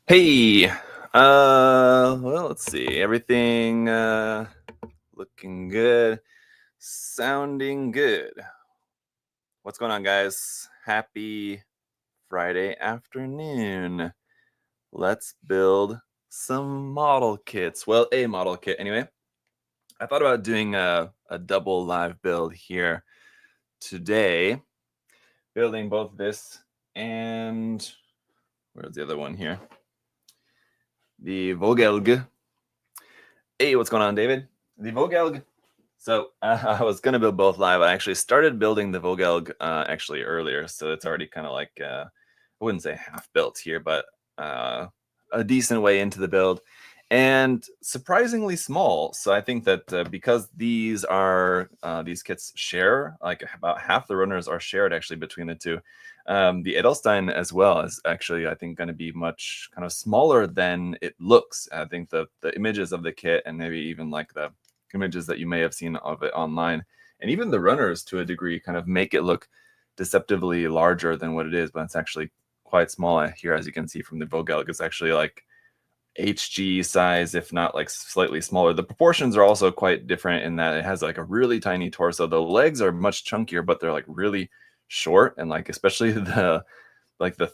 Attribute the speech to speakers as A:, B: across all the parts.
A: Hey, well, let's see. Everything looking good, sounding good. What's going on, guys? Happy Friday afternoon. Let's build some model kits. Well, a model kit anyway. I thought about doing a double live build here today, building both this and where's the other one here? The Vogelg. Hey, what's going on, David? The Vogelg. So I was going to build both live. I actually started building the Vogelg actually earlier, so it's already kind of like, I wouldn't say half built here, but a decent way into the build. And surprisingly small. So I think that because these kits share, like about half the runners are shared actually between the two. The Edelstein as well is actually, I think, going to be much kind of smaller than it looks. I think the images of the kit and maybe even like the images that you may have seen of it online, and even the runners to a degree kind of make it look deceptively larger than what it is, but it's actually quite small here, as you can see from the Vogelg. It's actually like HG size, if not like slightly smaller. The proportions are also quite different in that it has like a really tiny torso. The legs are much chunkier, but they're like really short, and like especially the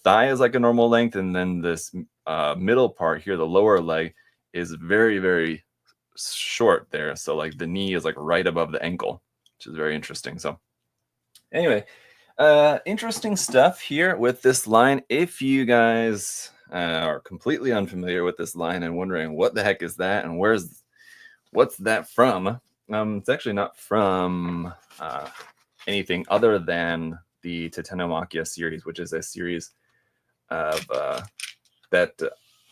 A: thigh is like a normal length, and then this middle part here, the lower leg, is very, very short there. So like the knee is like right above the ankle, which is very interesting. So anyway, interesting stuff here with this line. If you guys are completely unfamiliar with this line and wondering what the heck is that and what's that from, it's actually not from anything other than the Titanomachia series, which is a series of that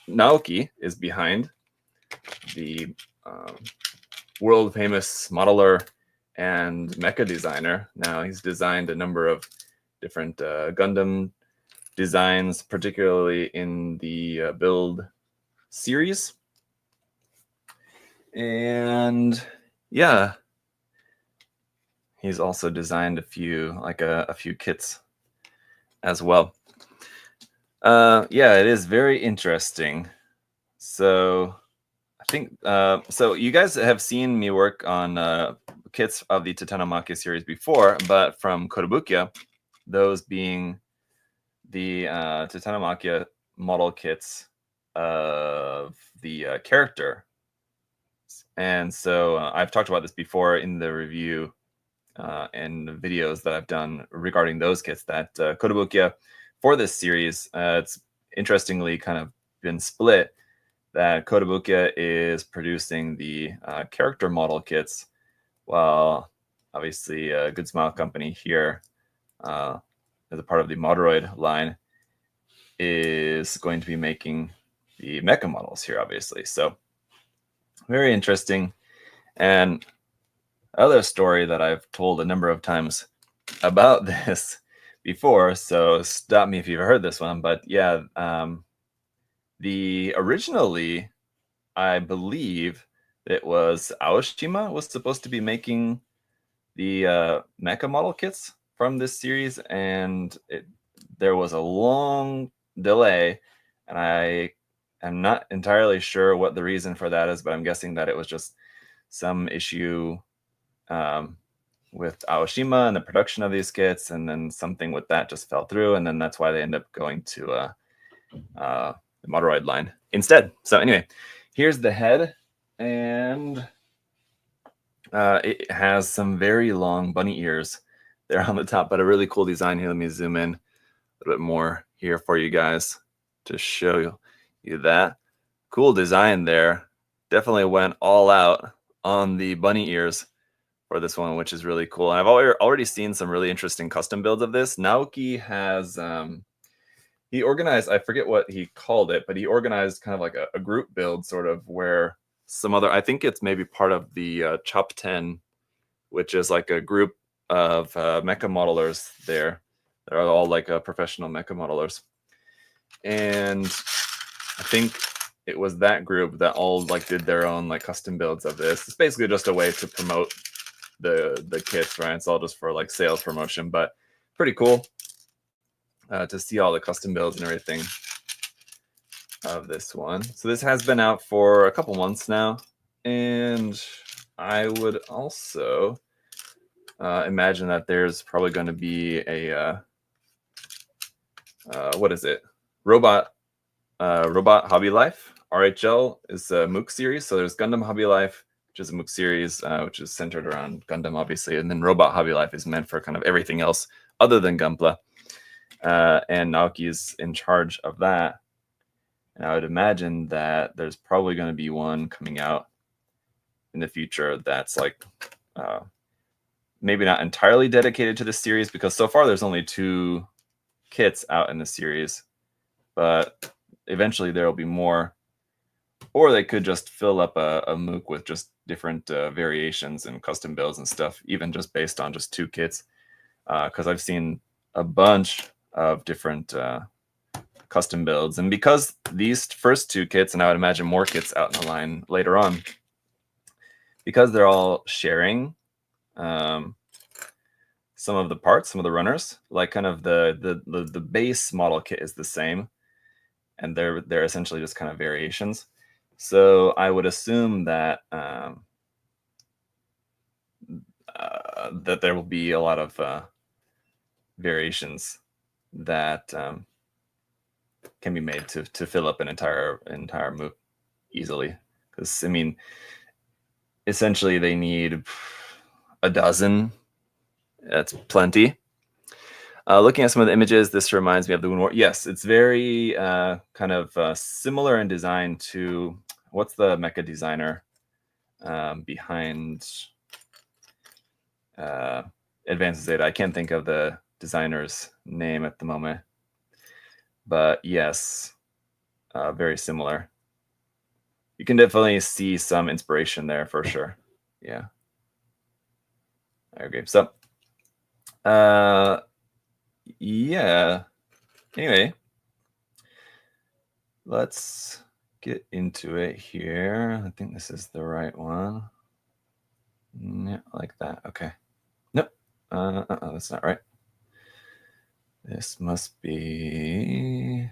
A: Naoki is behind, the world famous modeler and mecha designer. Now he's designed a number of different Gundam designs, particularly in the build series. And yeah, he's also designed a few kits as well. Yeah, it is very interesting. So I think so you guys have seen me work on kits of the Titanomachia series before, but from Kotobukiya, those being the Titanomachia model kits of the character. And so I've talked about this before in the review and videos that I've done regarding those kits, that Kotobukiya for this series, it's interestingly kind of been split, that Kotobukiya is producing the character model kits, while obviously Good Smile Company here, as a part of the Moderoid line, is going to be making the mecha models here, obviously. So very interesting. And other story that I've told a number of times about this before, so stop me if you've heard this one, but yeah, the originally, I believe it was Aoshima was supposed to be making the mecha model kits from this series, and there was a long delay, and I am not entirely sure what the reason for that is, but I'm guessing that it was just some issue with Aoshima and the production of these kits, and then something with that just fell through, and then that's why they end up going to the Moderoid line instead. So anyway, here's the head, and it has some very long bunny ears there on the top, but a really cool design here. Let me zoom in a little bit more here for you guys to show you that. Cool design there. Definitely went all out on the bunny ears for this one, which is really cool. And I've already seen some really interesting custom builds of this. Naoki has he organized, I forget what he called it, but he organized kind of like a group build, sort of, where some other, I think it's maybe part of the Chop 10, which is like a group of mecha modelers there. They're all like professional mecha modelers. And I think it was that group that all like did their own like custom builds of this. It's basically just a way to promote the kits, right? It's all just for like sales promotion, but pretty cool to see all the custom builds and everything. of this one. So this has been out for a couple months now, and I would also imagine that there's probably going to be a what is it? Robot Hobby Life. RHL is a MOOC series. So there's Gundam Hobby Life, which is a MOOC series, which is centered around Gundam, obviously. And then Robot Hobby Life is meant for kind of everything else other than Gunpla. And Naoki is in charge of that. And I would imagine that there's probably going to be one coming out in the future that's like maybe not entirely dedicated to the series, because so far there's only 2 kits out in the series, but eventually there will be more. Or they could just fill up a MOOC with just different variations and custom builds and stuff, even just based on just 2 kits. Because I've seen a bunch of different custom builds. And because these first 2 kits, and I would imagine more kits out in the line later on, because they're all sharing some of the parts, some of the runners, like kind of the base model kit is the same, and they're essentially just kind of variations. So I would assume that that there will be a lot of variations that can be made to fill up an entire MOOC easily. Because I mean, essentially they need a dozen. That's plenty. Looking at some of the images, this reminds me of the Wound War. Yes, it's very kind of similar in design to, what's the mecha designer behind Advanced Zeta? I can't think of the designer's name at the moment. But yes, very similar. You can definitely see some inspiration there for sure. Yeah. Okay, so yeah. Anyway, let's get into it here. I think this is the right one. Yeah, like that. Okay. Nope. That's not right. This must be...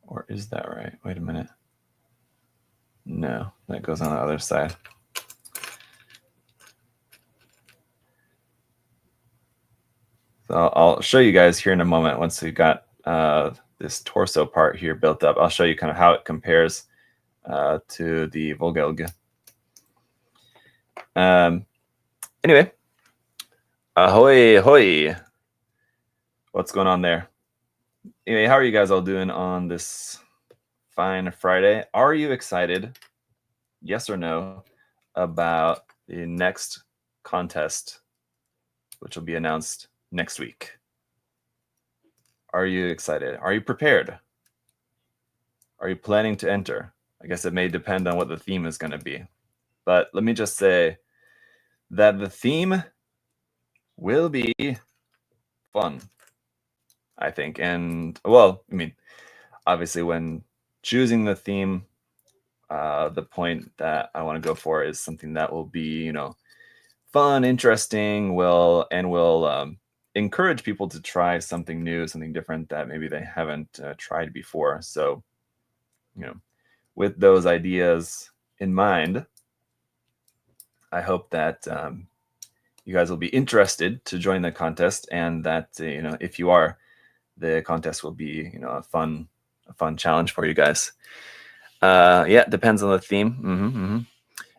A: Or is that right? Wait a minute. No, that goes on the other side. So I'll show you guys here in a moment once we've got this torso part here built up. I'll show you kind of how it compares to the Volgelge. Anyway, ahoy, ahoy. What's going on there? Anyway, how are you guys all doing on this fine Friday? Are you excited, yes or no, about the next contest, which will be announced next week? Are you excited? Are you prepared? Are you planning to enter? I guess it may depend on what the theme is going to be. But let me just say that the theme will be fun, I think. And, well, I mean, obviously when choosing the theme, the point that I want to go for is something that will be, you know, fun, interesting, will encourage people to try something new, something different that maybe they haven't tried before. So, you know, with those ideas in mind, I hope that you guys will be interested to join the contest, and that you know, if you are, the contest will be, you know, a fun challenge for you guys. Yeah, it depends on the theme.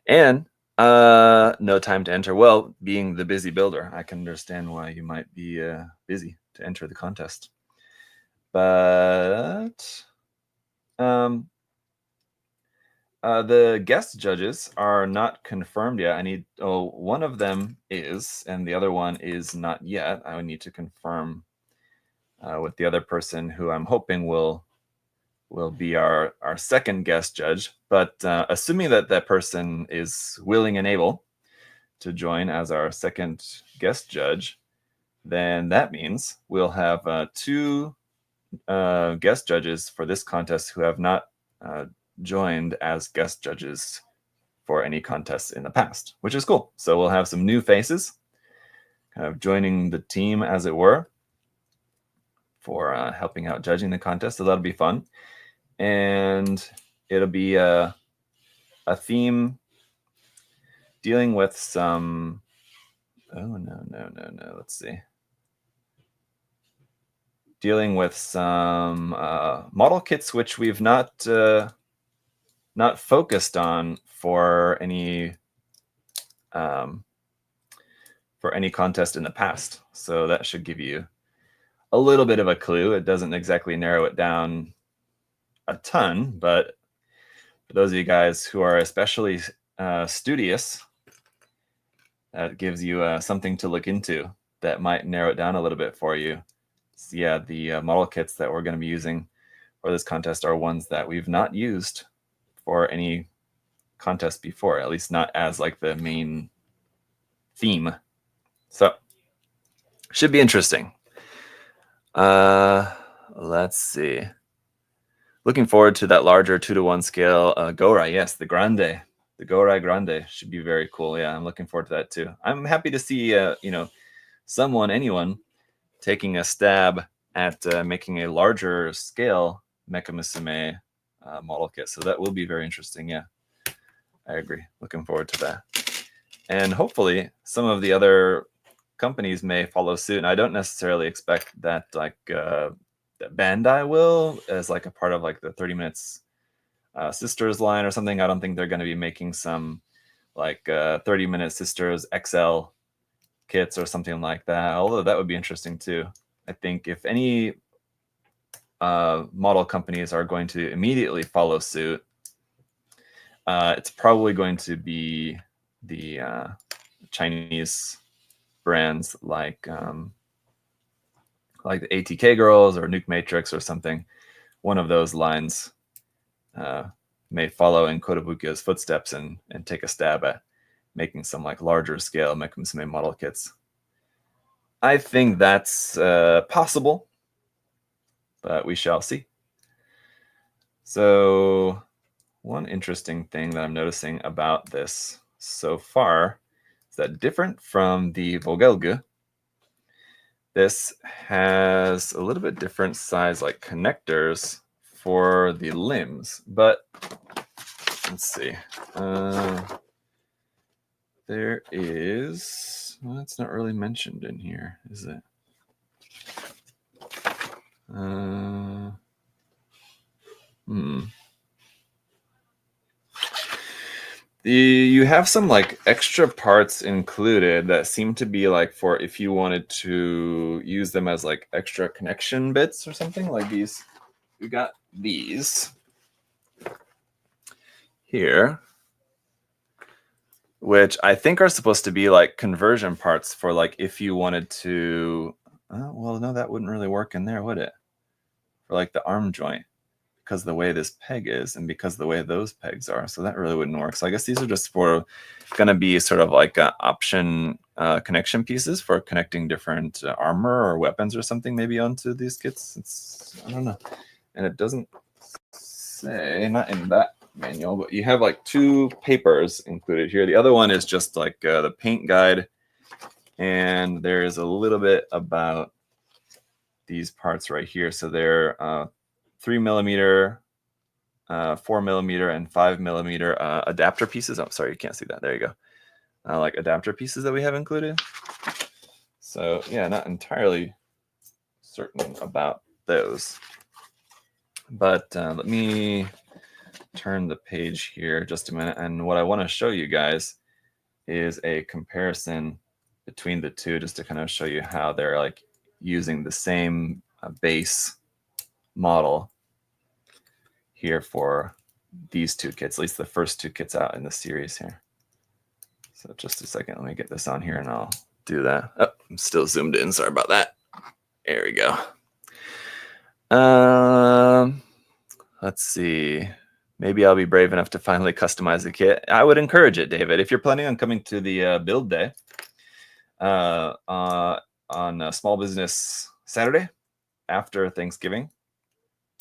A: And no time to enter. Well, being the busy builder, I can understand why you might be busy to enter the contest. But the guest judges are not confirmed yet. I need, one of them is, and the other one is not yet. I would need to confirm with the other person, who I'm hoping will be our second guest judge. But assuming that that person is willing and able to join as our second guest judge, then that means we'll have 2 guest judges for this contest who have not joined as guest judges for any contests in the past, which is cool. So we'll have some new faces kind of joining the team, as it were, for helping out judging the contest. So that'll be fun. And it'll be a theme dealing with some, let's see. Dealing with some model kits which we've not focused on for any contest in the past. So that should give you a little bit of a clue. It doesn't exactly narrow it down a ton, but for those of you guys who are especially studious, that gives you something to look into that might narrow it down a little bit for you. So yeah, the model kits that we're going to be using for this contest are ones that we've not used for any contest before, at least not as like the main theme. So should be interesting. Let's see. Looking forward to that larger 2-to-1 scale Gorai. Yes, the Grande. The Gorai Grande should be very cool. Yeah, I'm looking forward to that too. I'm happy to see anyone taking a stab at making a larger scale Mecha Musume model kit. So that will be very interesting. Yeah, I agree. Looking forward to that. And hopefully some of the other companies may follow suit. And I don't necessarily expect that like that Bandai will as like a part of like the 30 Minutes Sisters line or something. I don't think they're going to be making some like 30 Minute Sisters XL kits or something like that, although that would be interesting too. I think if any model companies are going to immediately follow suit, it's probably going to be the Chinese brands like the ATK Girls or Nuke Matrix or something. One of those lines may follow in Kotobukiyo's footsteps and take a stab at making some like larger scale Mecha Musume model kits. I think that's possible, but we shall see. So one interesting thing that I'm noticing about this so far is that different from the Vogelge, this has a little bit different size like connectors for the limbs, but let's see. There is, well, it's not really mentioned in here, is it? You have some like extra parts included that seem to be like for if you wanted to use them as like extra connection bits or something like these. We got these here, which I think are supposed to be like conversion parts for like if you wanted to, well, no, that wouldn't really work in there, would it? For like the arm joint, because the way this peg is and because the way those pegs are. So that really wouldn't work. So I guess these are just for going to be sort of like option connection pieces for connecting different armor or weapons or something maybe onto these kits. I don't know. And it doesn't say, not in that manual, but you have like 2 papers included here. The other one is just like the paint guide. And there is a little bit about these parts right here. So they're 3mm, 4mm, and 5mm adapter pieces. Oh, sorry, you can't see that. There you go. Like adapter pieces that we have included. So yeah, not entirely certain about those. But let me turn the page here just a minute. And what I want to show you guys is a comparison between the two, just to kind of show you how they're like using the same base model here for these 2 kits, at least the first 2 kits out in the series here. So just a second, let me get this on here and I'll do that. Oh, I'm still zoomed in, sorry about that. There we go. Let's see. Maybe I'll be brave enough to finally customize the kit. I would encourage it, David. If you're planning on coming to the build day on Small Business Saturday after Thanksgiving,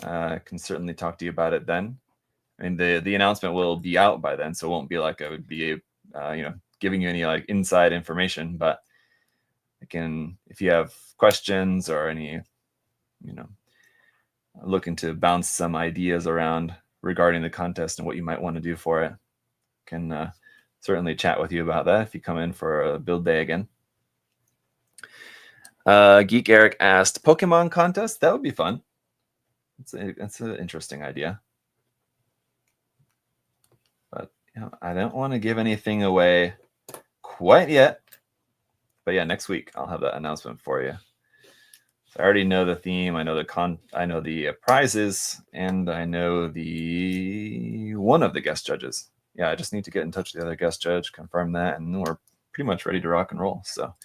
A: I can certainly talk to you about it then. I mean, the announcement will be out by then, so it won't be like I would be, giving you any like inside information. But I can, if you have questions or any you know, looking to bounce some ideas around regarding the contest and what you might want to do for it. Can certainly chat with you about that if you come in for a build day again. Geek Eric asked, Pokemon contest? That would be fun. That's an interesting idea. But I don't want to give anything away quite yet. But yeah, next week I'll have that announcement for you. So I already know the theme. I know the prizes, and I know one of the guest judges. Yeah, I just need to get in touch with the other guest judge, confirm that, and we're pretty much ready to rock and roll. So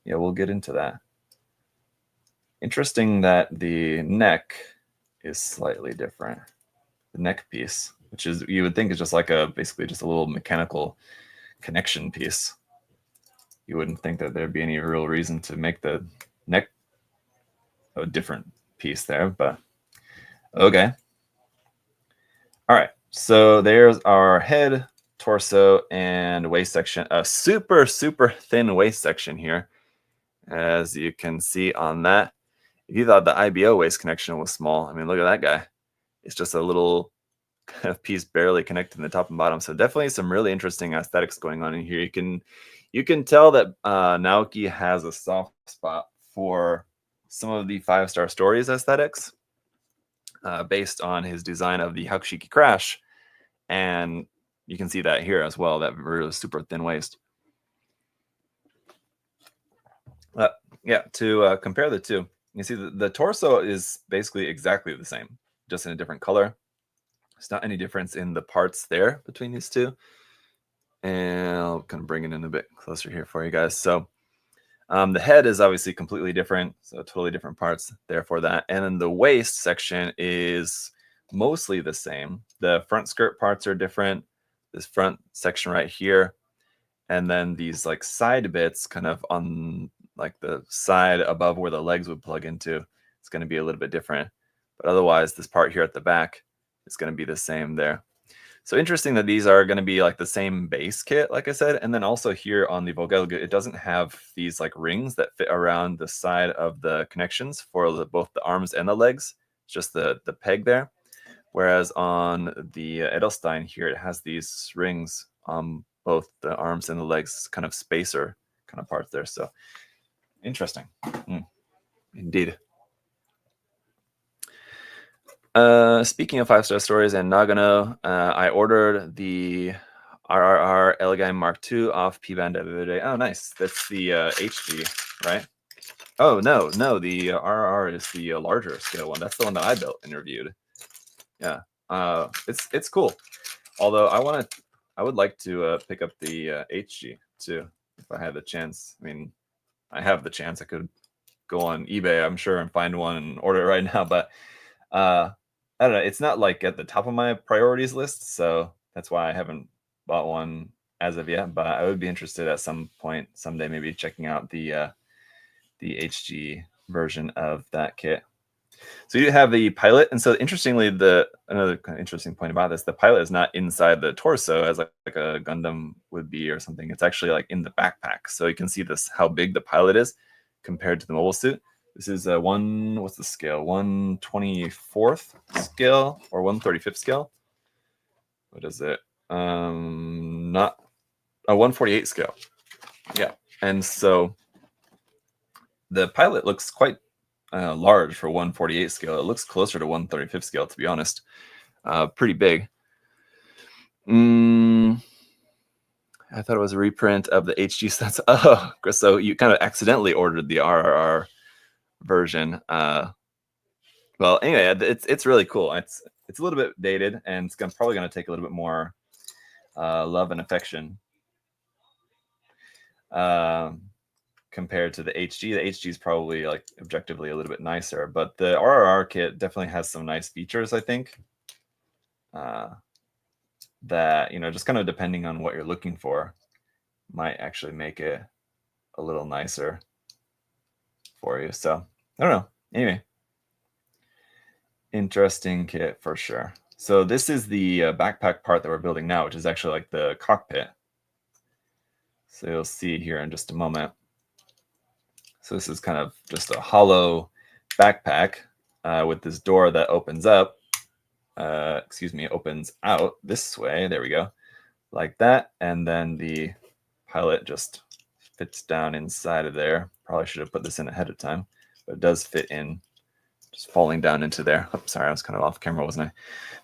A: yeah, we'll get into that. Interesting that the neck is slightly different. The neck piece, which is, you would think is just like basically just a little mechanical connection piece. You wouldn't think that there'd be any real reason to make the neck a different piece there, but okay. All right, so there's our head, torso, and waist section. A super, super thin waist section here, as you can see on that. If you thought the IBO waist connection was small, I mean, look at that guy. It's just a little kind of piece barely connecting the top and bottom. So definitely some really interesting aesthetics going on in here. You can tell that Naoki has a soft spot for some of the 5-star stories aesthetics based on his design of the Hakushiki Crash. And you can see that here as well, that really super thin waist. Yeah, to compare the two, you see the torso is basically exactly the same, just in a different color. There's not any difference in the parts there between these two. And I'll kind of bring it in a bit closer here for you guys. So the head is obviously completely different, so totally different parts there for that. And then the waist section is mostly the same. The front skirt parts are different. This front section right here, and then these like side bits kind of on like the side above where the legs would plug into, it's going to be a little bit different. But otherwise, this part here at the back is going to be the same there. So interesting that these are going to be like the same base kit, like I said. And then also here on the Volgelga, it doesn't have these like rings that fit around the side of the connections for both the arms and the legs. It's just the peg there. Whereas on the Edelstein here, it has these rings on both the arms and the legs, kind of spacer kind of parts there. So interesting. Indeed. Speaking of 5-star stories and Nagano, I ordered the RRR Elegine Mark II off P-Band the other day. Oh, nice. That's the HD, right? Oh, no, the RRR is the larger scale one. That's the one that I built and reviewed. Yeah, it's cool. Although I would like to pick up the HG too, if I had the chance. I mean, I have the chance. I could go on eBay, I'm sure, and find one and order it right now. But I don't know. It's not like at the top of my priorities list, so that's why I haven't bought one as of yet. But I would be interested at some point someday, maybe checking out the HG version of that kit. So you have the pilot, and so interestingly, another kind of interesting point about this, the pilot is not inside the torso as like a Gundam would be or something. It's actually like in the backpack. So you can see this, how big the pilot is compared to the mobile suit. This is what's the scale? 1/24th scale or 1/35th scale? What is it? Not a 1/48 scale. Yeah, and so the pilot looks quite large for 1/48 scale. It looks closer to 1/35 scale, to be honest. Pretty big. I thought it was a reprint of the HG sets. Oh, so you kind of accidentally ordered the RRR version. Well, anyway, it's really cool. It's a little bit dated, and it's probably going to take a little bit more love and affection compared to the HG. The HG is probably like objectively a little bit nicer, but the RRR kit definitely has some nice features, I think. That, just kind of depending on what you're looking for, might actually make it a little nicer for you. So I don't know. Anyway, interesting kit for sure. So this is the backpack part that we're building now, which is actually like the cockpit. So you'll see here in just a moment. So this is kind of just a hollow backpack with this door that opens up. Opens out this way. There we go. Like that. And then the pilot just fits down inside of there. Probably should have put this in ahead of time, but it does fit in, just falling down into there. Oh, sorry, I was kind of off camera, wasn't I?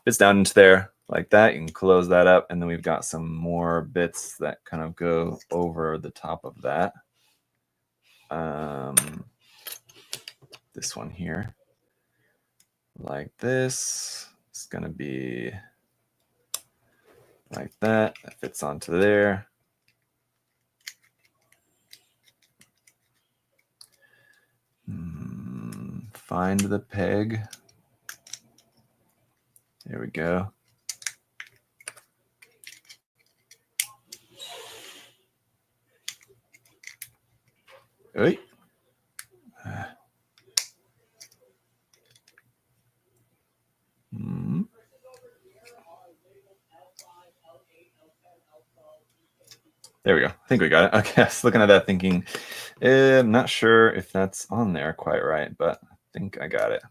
A: Fits down into there like that. You can close that up, and then we've got some more bits that kind of go over the top of that. This one here, like this. It's gonna be like that. That fits onto there. Find the peg. There we go. Oy. There we go. I think we got it. Okay, I was looking at that thinking, I'm not sure if that's on there quite right, but I think I got it.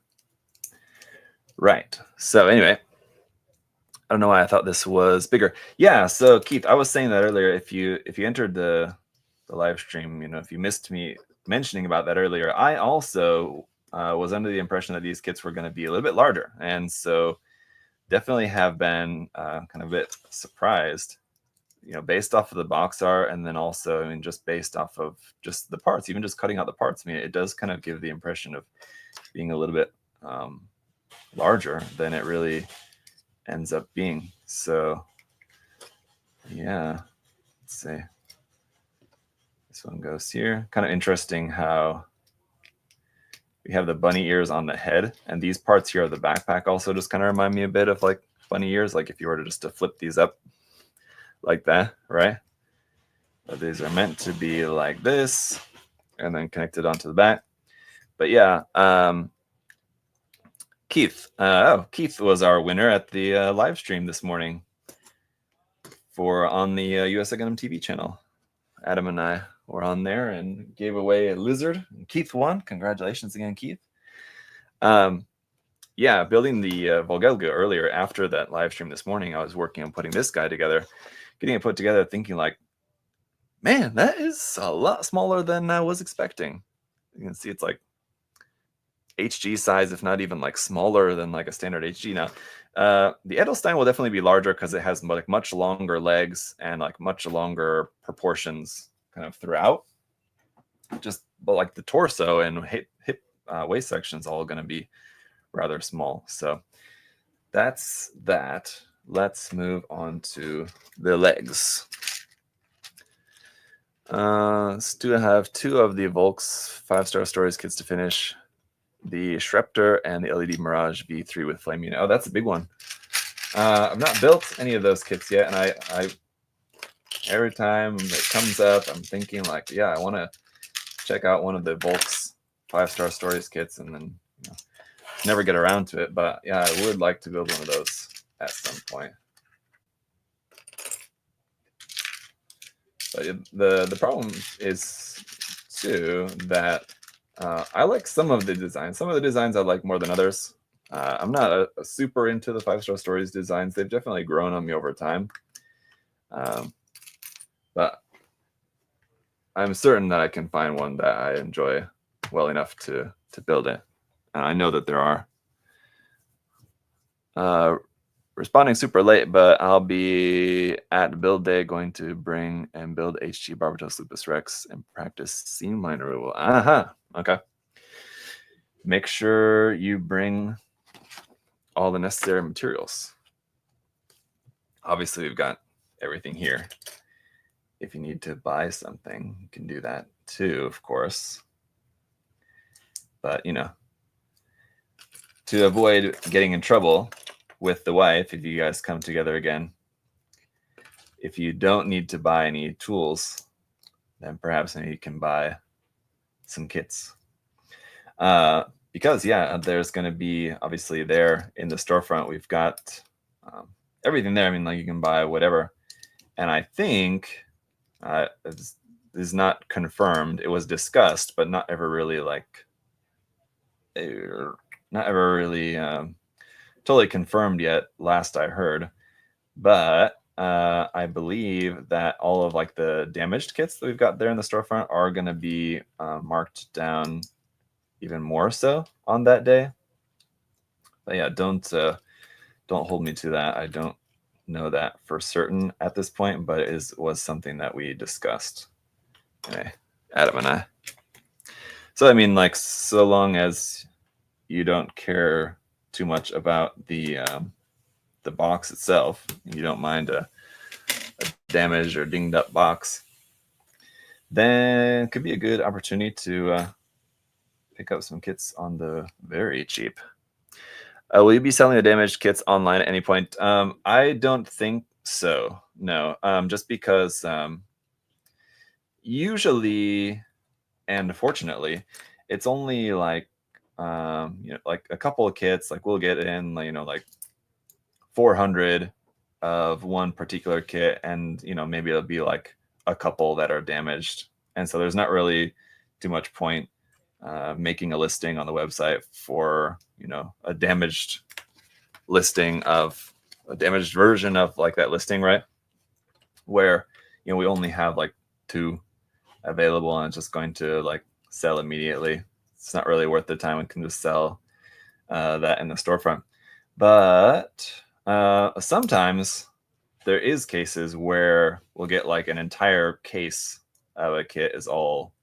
A: Right. So anyway, I don't know why I thought this was bigger. Yeah, so Keith, I was saying that earlier. If you entered the live stream, if you missed me mentioning about that earlier, I also was under the impression that these kits were going to be a little bit larger. And so definitely have been kind of a bit surprised, based off of the box art, and then also, just based off of just the parts, even just cutting out the parts. It does kind of give the impression of being a little bit larger than it really ends up being. So yeah, let's see. This one goes here. Kind of interesting how we have the bunny ears on the head, and these parts here of the backpack also just kind of remind me a bit of like bunny ears, like if you were to just to flip these up like that, right? But these are meant to be like this and then connected onto the back. But yeah, Keith. Keith was our winner at the live stream this morning on the USA Gundam TV channel. Adam and I were on there and gave away a lizard. Keith won. Congratulations again, Keith. Yeah, building the Volgelga earlier after that live stream this morning, I was working on putting this guy together, getting it put together, thinking like, man, that is a lot smaller than I was expecting. You can see it's like HG size, if not even like smaller than like a standard HG now. The Edelstein will definitely be larger because it has like much longer legs and like much longer proportions kind of throughout. But like the torso and hip waist section is all going to be rather small. So that's that. Let's move on to the legs. Still have two of the Volks 5-star stories kits to finish. The Shrepter and the LED Mirage V3 with Flame Unit. Oh, that's a big one. I've not built any of those kits yet, and I every time it comes up, I'm thinking like, yeah, I want to check out one of the Volks 5-star stories kits, and then never get around to it. But yeah, I would like to build one of those at some point. But the problem is too that I like some of the designs. Some of the designs I like more than others. I'm not a super into the 5-star stories designs. They've definitely grown on me over time. But I'm certain that I can find one that I enjoy well enough to build it. And I know that there are. Responding super late, but I'll be at build day going to bring and build HG Barbatos Lupus Rex and practice seam line removal. Okay. Make sure you bring all the necessary materials. Obviously, we've got everything here. If you need to buy something, you can do that too, of course. But, to avoid getting in trouble with the wife, if you guys come together again, if you don't need to buy any tools, then perhaps you can buy some kits. Because, yeah, there's going to be, obviously, there in the storefront, we've got everything there. Like you can buy whatever. And I think this is not confirmed. It was discussed, but not ever really not ever really totally confirmed yet, last I heard. But I believe that all of like the damaged kits that we've got there in the storefront are going to be marked down even more so on that day. But yeah, don't hold me to that. I don't know that for certain at this point, but it was something that we discussed. Okay, Adam and I. So I mean, like, so long as you don't care too much about the box itself, you don't mind a damaged or dinged up box, then it could be a good opportunity to pick up some kits on the very cheap. Will you be selling the damaged kits online at any point? I don't think so. No, just because usually, and fortunately, it's only like like a couple of kits. Like we'll get in, like 400 of one particular kit, and maybe it'll be like a couple that are damaged, and so there's not really too much point making a listing on the website for a damaged listing of a damaged version of like that listing, right? Where we only have like 2 available, and it's just going to like sell immediately. It's not really worth the time. We can just sell that in the storefront. But sometimes there is cases where we'll get like an entire case of a kit is all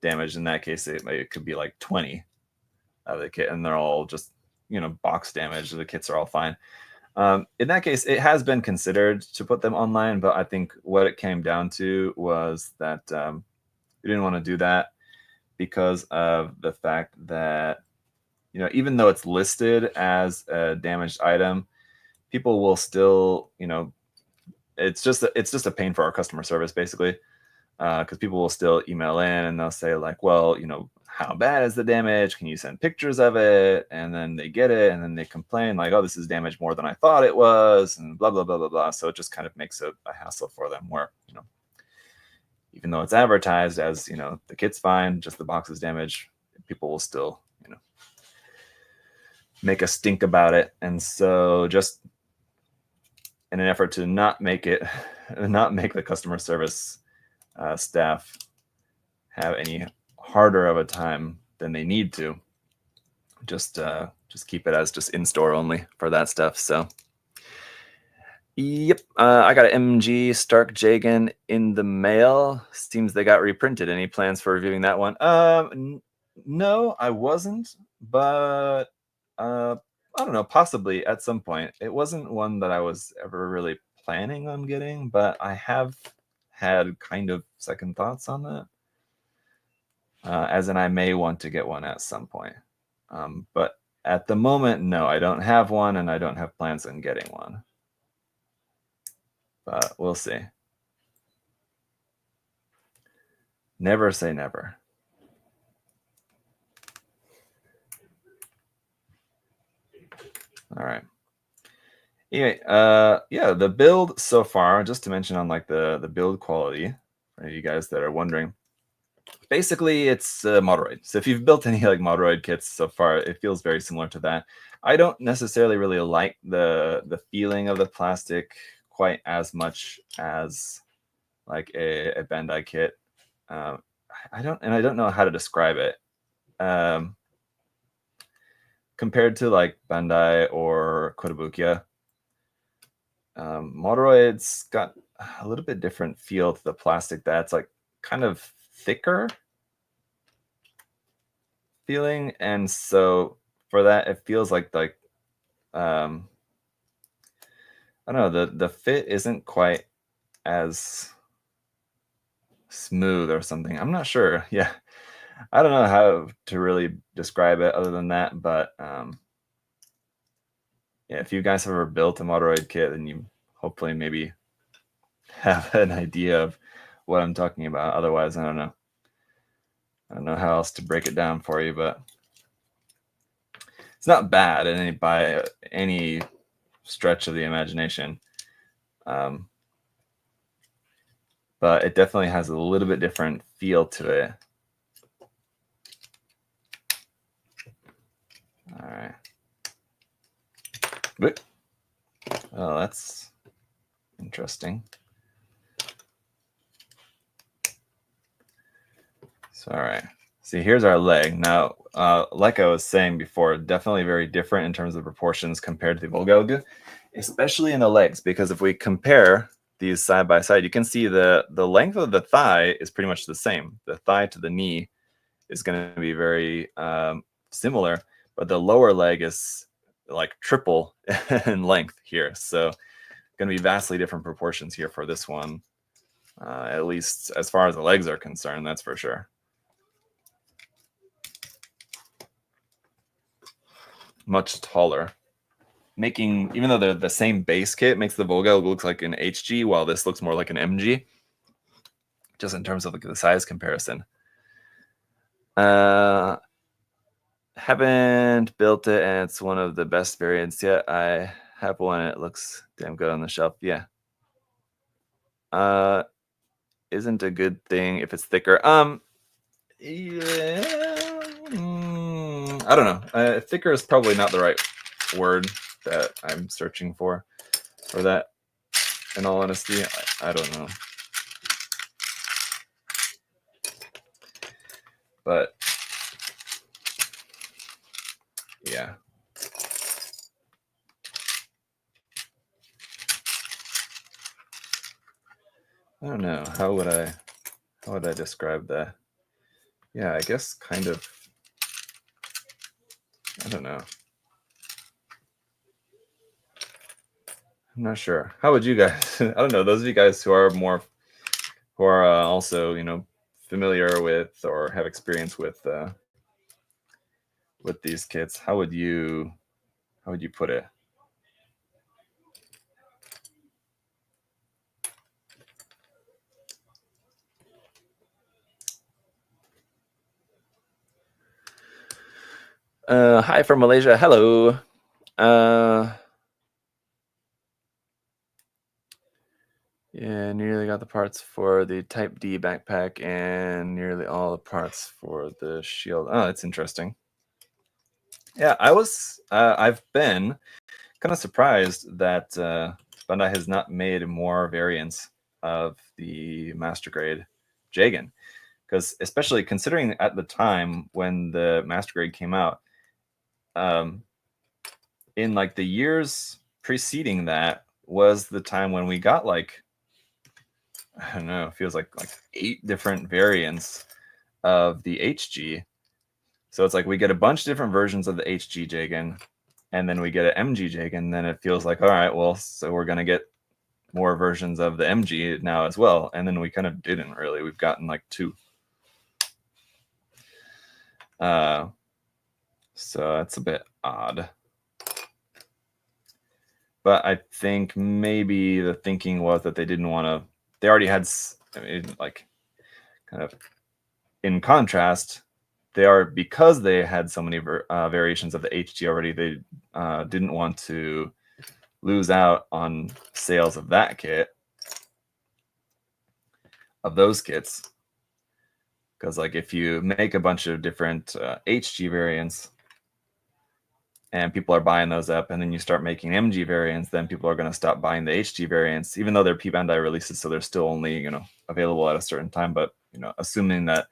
A: damaged. In that case, it could be like 20 of the kit, and they're all just box damage. The kits are all fine. In that case, it has been considered to put them online, but I think what it came down to was that we didn't want to do that because of the fact that even though it's listed as a damaged item, people will still it's just a pain for our customer service, basically, because people will still email in and they'll say like, well, how bad is the damage? Can you send pictures of it? And then they get it, and then they complain like, oh, this is damaged more than I thought it was, and blah blah blah blah blah. So it just kind of makes a hassle for them, where even though it's advertised as the kit's fine, just the box is damaged, people will still make a stink about it. And so just in an effort to not make the customer service staff have any harder of a time than they need to, just keep it as just in-store only for that stuff. So yep, I got an MG Stark Jagan in the mail. Seems they got reprinted. Any plans for reviewing that one? No, I wasn't, but I don't know, possibly at some point. It wasn't one that I was ever really planning on getting, but I have had kind of second thoughts on that. As in, I may want to get one at some point. But at the moment, no, I don't have one, and I don't have plans on getting one. But we'll see. Never say never. All right. Anyway, yeah, the build so far, just to mention on like the build quality for you guys that are wondering, basically it's Moderoid. So if you've built any like Moderoid kits so far, it feels very similar to that. I don't necessarily really like the feeling of the plastic quite as much as like a Bandai kit. I don't know how to describe it. Compared to like Bandai or Kotobukiya, Moderoid's got a little bit different feel to the plastic. That's like kind of thicker feeling, and so for that, it feels like I don't know, the fit isn't quite as smooth or something. I'm not sure. Yeah, I don't know how to really describe it other than that, but yeah, if you guys have ever built a Moderoid kit, then you hopefully maybe have an idea of what I'm talking about. Otherwise, I don't know. I don't know how else to break it down for you, but it's not bad by any stretch of the imagination. But it definitely has a little bit different feel to it. All right. Wait. Oh, that's interesting. So, all right. See, here's our leg. Now, like I was saying before, definitely very different in terms of proportions compared to the Volga, especially in the legs, because if we compare these side by side, you can see the length of the thigh is pretty much the same. The thigh to the knee is going to be very similar, but the lower leg is like triple in length here. So going to be vastly different proportions here for this one, at least as far as the legs are concerned, that's for sure. Much taller. Making, even though they're the same base kit, makes the Volga look like an HG, while this looks more like an MG, just in terms of the size comparison. Haven't built it, and it's one of the best variants yet. I have one, and it looks damn good on the shelf. Yeah. Isn't a good thing if it's thicker. Yeah. I don't know. Thicker is probably not the right word that I'm searching for that. In all honesty, I don't know. But yeah. I don't know. How would I describe that? Yeah, I guess kind of. I don't know. I'm not sure. How would you guys? I don't know. Those of you guys who are also, familiar with or have experience with these kits, how would you put it? Hi from Malaysia. Hello. Yeah, nearly got the parts for the Type D backpack and nearly all the parts for the shield. Oh, that's interesting. Yeah, I've been kind of surprised that Bandai has not made more variants of the Master Grade Jagan, because especially considering at the time when the Master Grade came out, in like the years preceding that was the time when we got like, I don't know, it feels like 8 different variants of the HG. So it's like we get a bunch of different versions of the HG Jagan, and then we get an MG Jagan, and then it feels like, all right, well, so we're going to get more versions of the MG now as well. And then we kind of didn't really. We've gotten like 2. So that's a bit odd. But I think maybe the thinking was that they didn't want to. They already had, like, kind of in contrast, because they had so many variations of the HG already. They didn't want to lose out on sales of that kit, of those kits, because like if you make a bunch of different HG variants and people are buying those up, and then you start making MG variants, then people are going to stop buying the HG variants, even though they're P Bandai releases, so they're still only available at a certain time. But assuming that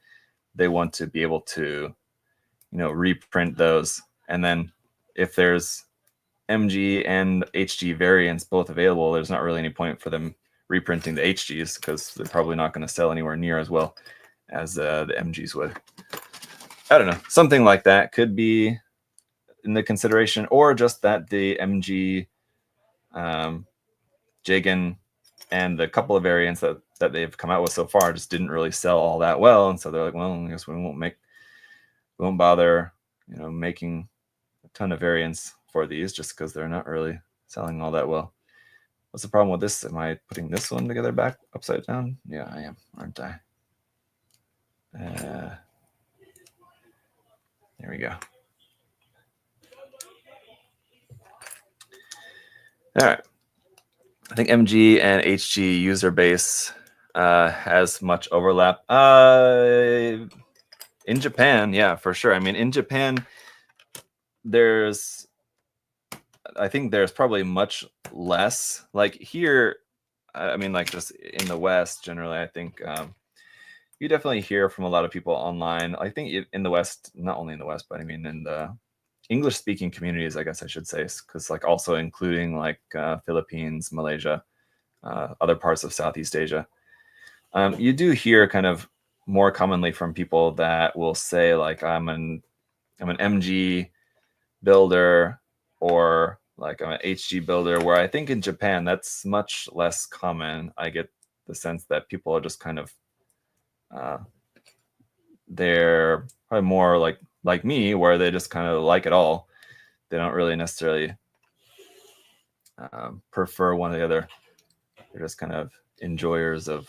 A: they want to be able to reprint those, and then if there's MG and HG variants both available, there's not really any point for them reprinting the HGs, because they're probably not going to sell anywhere near as well as the MGs would. I don't know. Something like that could be in the consideration, or just that the MG Jagan and the couple of variants that they've come out with so far just didn't really sell all that well, and so they're like, well, I guess we won't bother making a ton of variants for these, just because they're not really selling all that well. What's the problem with this? Am I putting this one together back upside down? Yeah, I am, aren't I? There we go. All right. I think MG and HG user base has much overlap. In Japan, yeah, for sure. I mean, in Japan, I think there's probably much less. Like here, I mean, like just in the West, generally, I think you definitely hear from a lot of people online. I think in the West, not only in the West, but I mean in the English-speaking communities, I guess I should say, because like also including like Philippines, Malaysia, other parts of Southeast Asia. You do hear kind of more commonly from people that will say like I'm an MG builder or like I'm an HG builder, where I think in Japan that's much less common. I get the sense that people are just kind of they're probably more like me, where they just kind of like it all. They don't really necessarily prefer one or the other. They're just kind of enjoyers of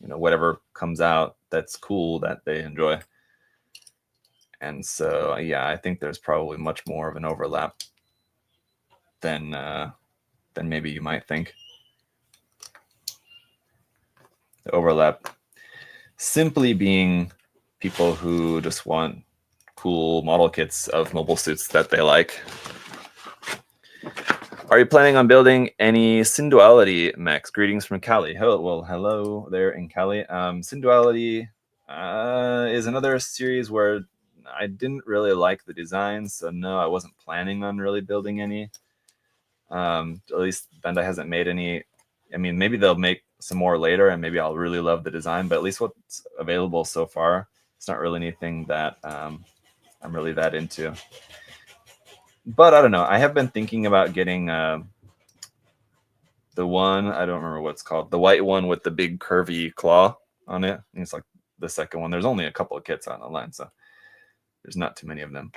A: whatever comes out that's cool that they enjoy. And so yeah, I think there's probably much more of an overlap than maybe you might think. The overlap simply being people who just want cool model kits of mobile suits that they like. Are you planning on building any Synduality mechs? Greetings from Cali. Hello there in Cali. Synduality is another series where I didn't really like the design, so no, I wasn't planning on really building any. At least Bandai hasn't made any. I mean, maybe they'll make some more later, and maybe I'll really love the design, but at least what's available so far, it's not really anything that I'm really that into. But I don't know. I have been thinking about getting the one, I don't remember what it's called, the white one with the big curvy claw on it. I think it's like the second one. There's only a couple of kits on the line, so there's not too many of them.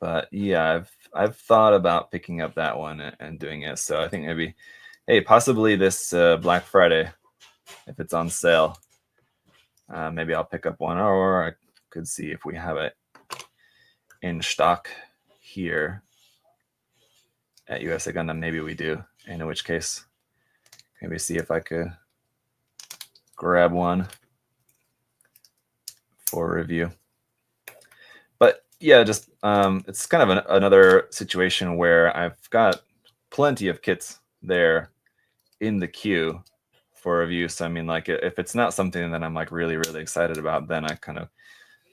A: But yeah, I've thought about picking up that one and doing it. So I think maybe, hey, possibly this Black Friday, if it's on sale, maybe I'll pick up one, or I could see if we have it in stock here at USA Gundam. Maybe we do, in which case maybe see if I could grab one for review. But yeah, just it's kind of another situation where I've got plenty of kits there in the queue for review. So I mean, like if it's not something that I'm like really excited about, then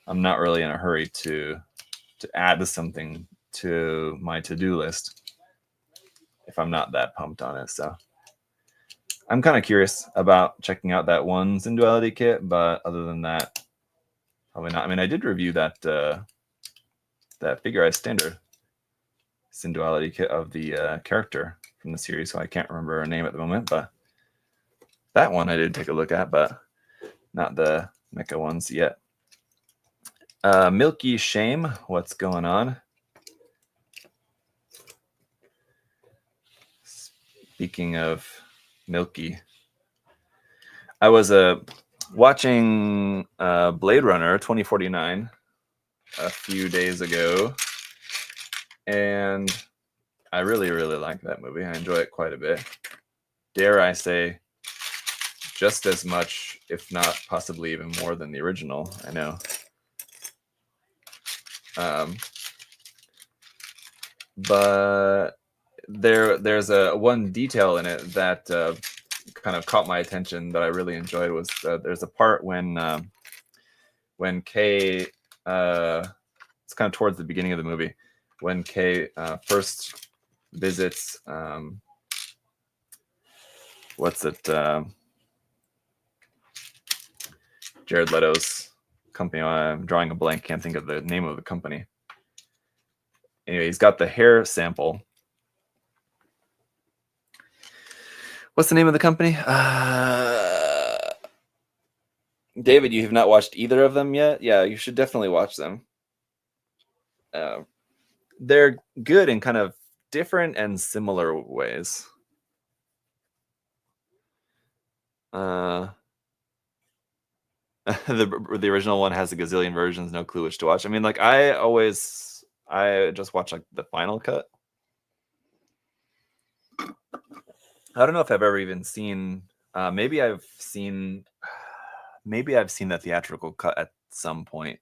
A: I'm not really in a hurry to add something to my to-do list if I'm not that pumped on it. So I'm kind of curious about checking out that one Synduality kit, but other than that, probably not. I mean, I did review that that Figurized Standard Synduality kit of the character from the series, so I can't remember her name at the moment, but that one I did take a look at, but not the mecha ones yet. Milky Shame, what's going on? Speaking of Milky, I was watching Blade Runner 2049 a few days ago, and I really like that movie. I enjoy it quite a bit. Dare I say, just as much, if not possibly even more than the original. I know. But there's a one detail in it that kind of caught my attention that I really enjoyed. Was there's a part when Kay, it's kind of towards the beginning of the movie, when Kay first visits what's it, Jared Leto's company. I'm drawing a blank, can't think of the name of the company. Anyway, he's got the hair sample. What's the name of the company? David, you have not watched either of them yet? Yeah, you should definitely watch them. They're good in kind of different and similar ways. The original one has a gazillion versions, no clue which to watch. I mean, like I just watch like the final cut. I don't know if I've ever even seen. Maybe I've seen the theatrical cut at some point.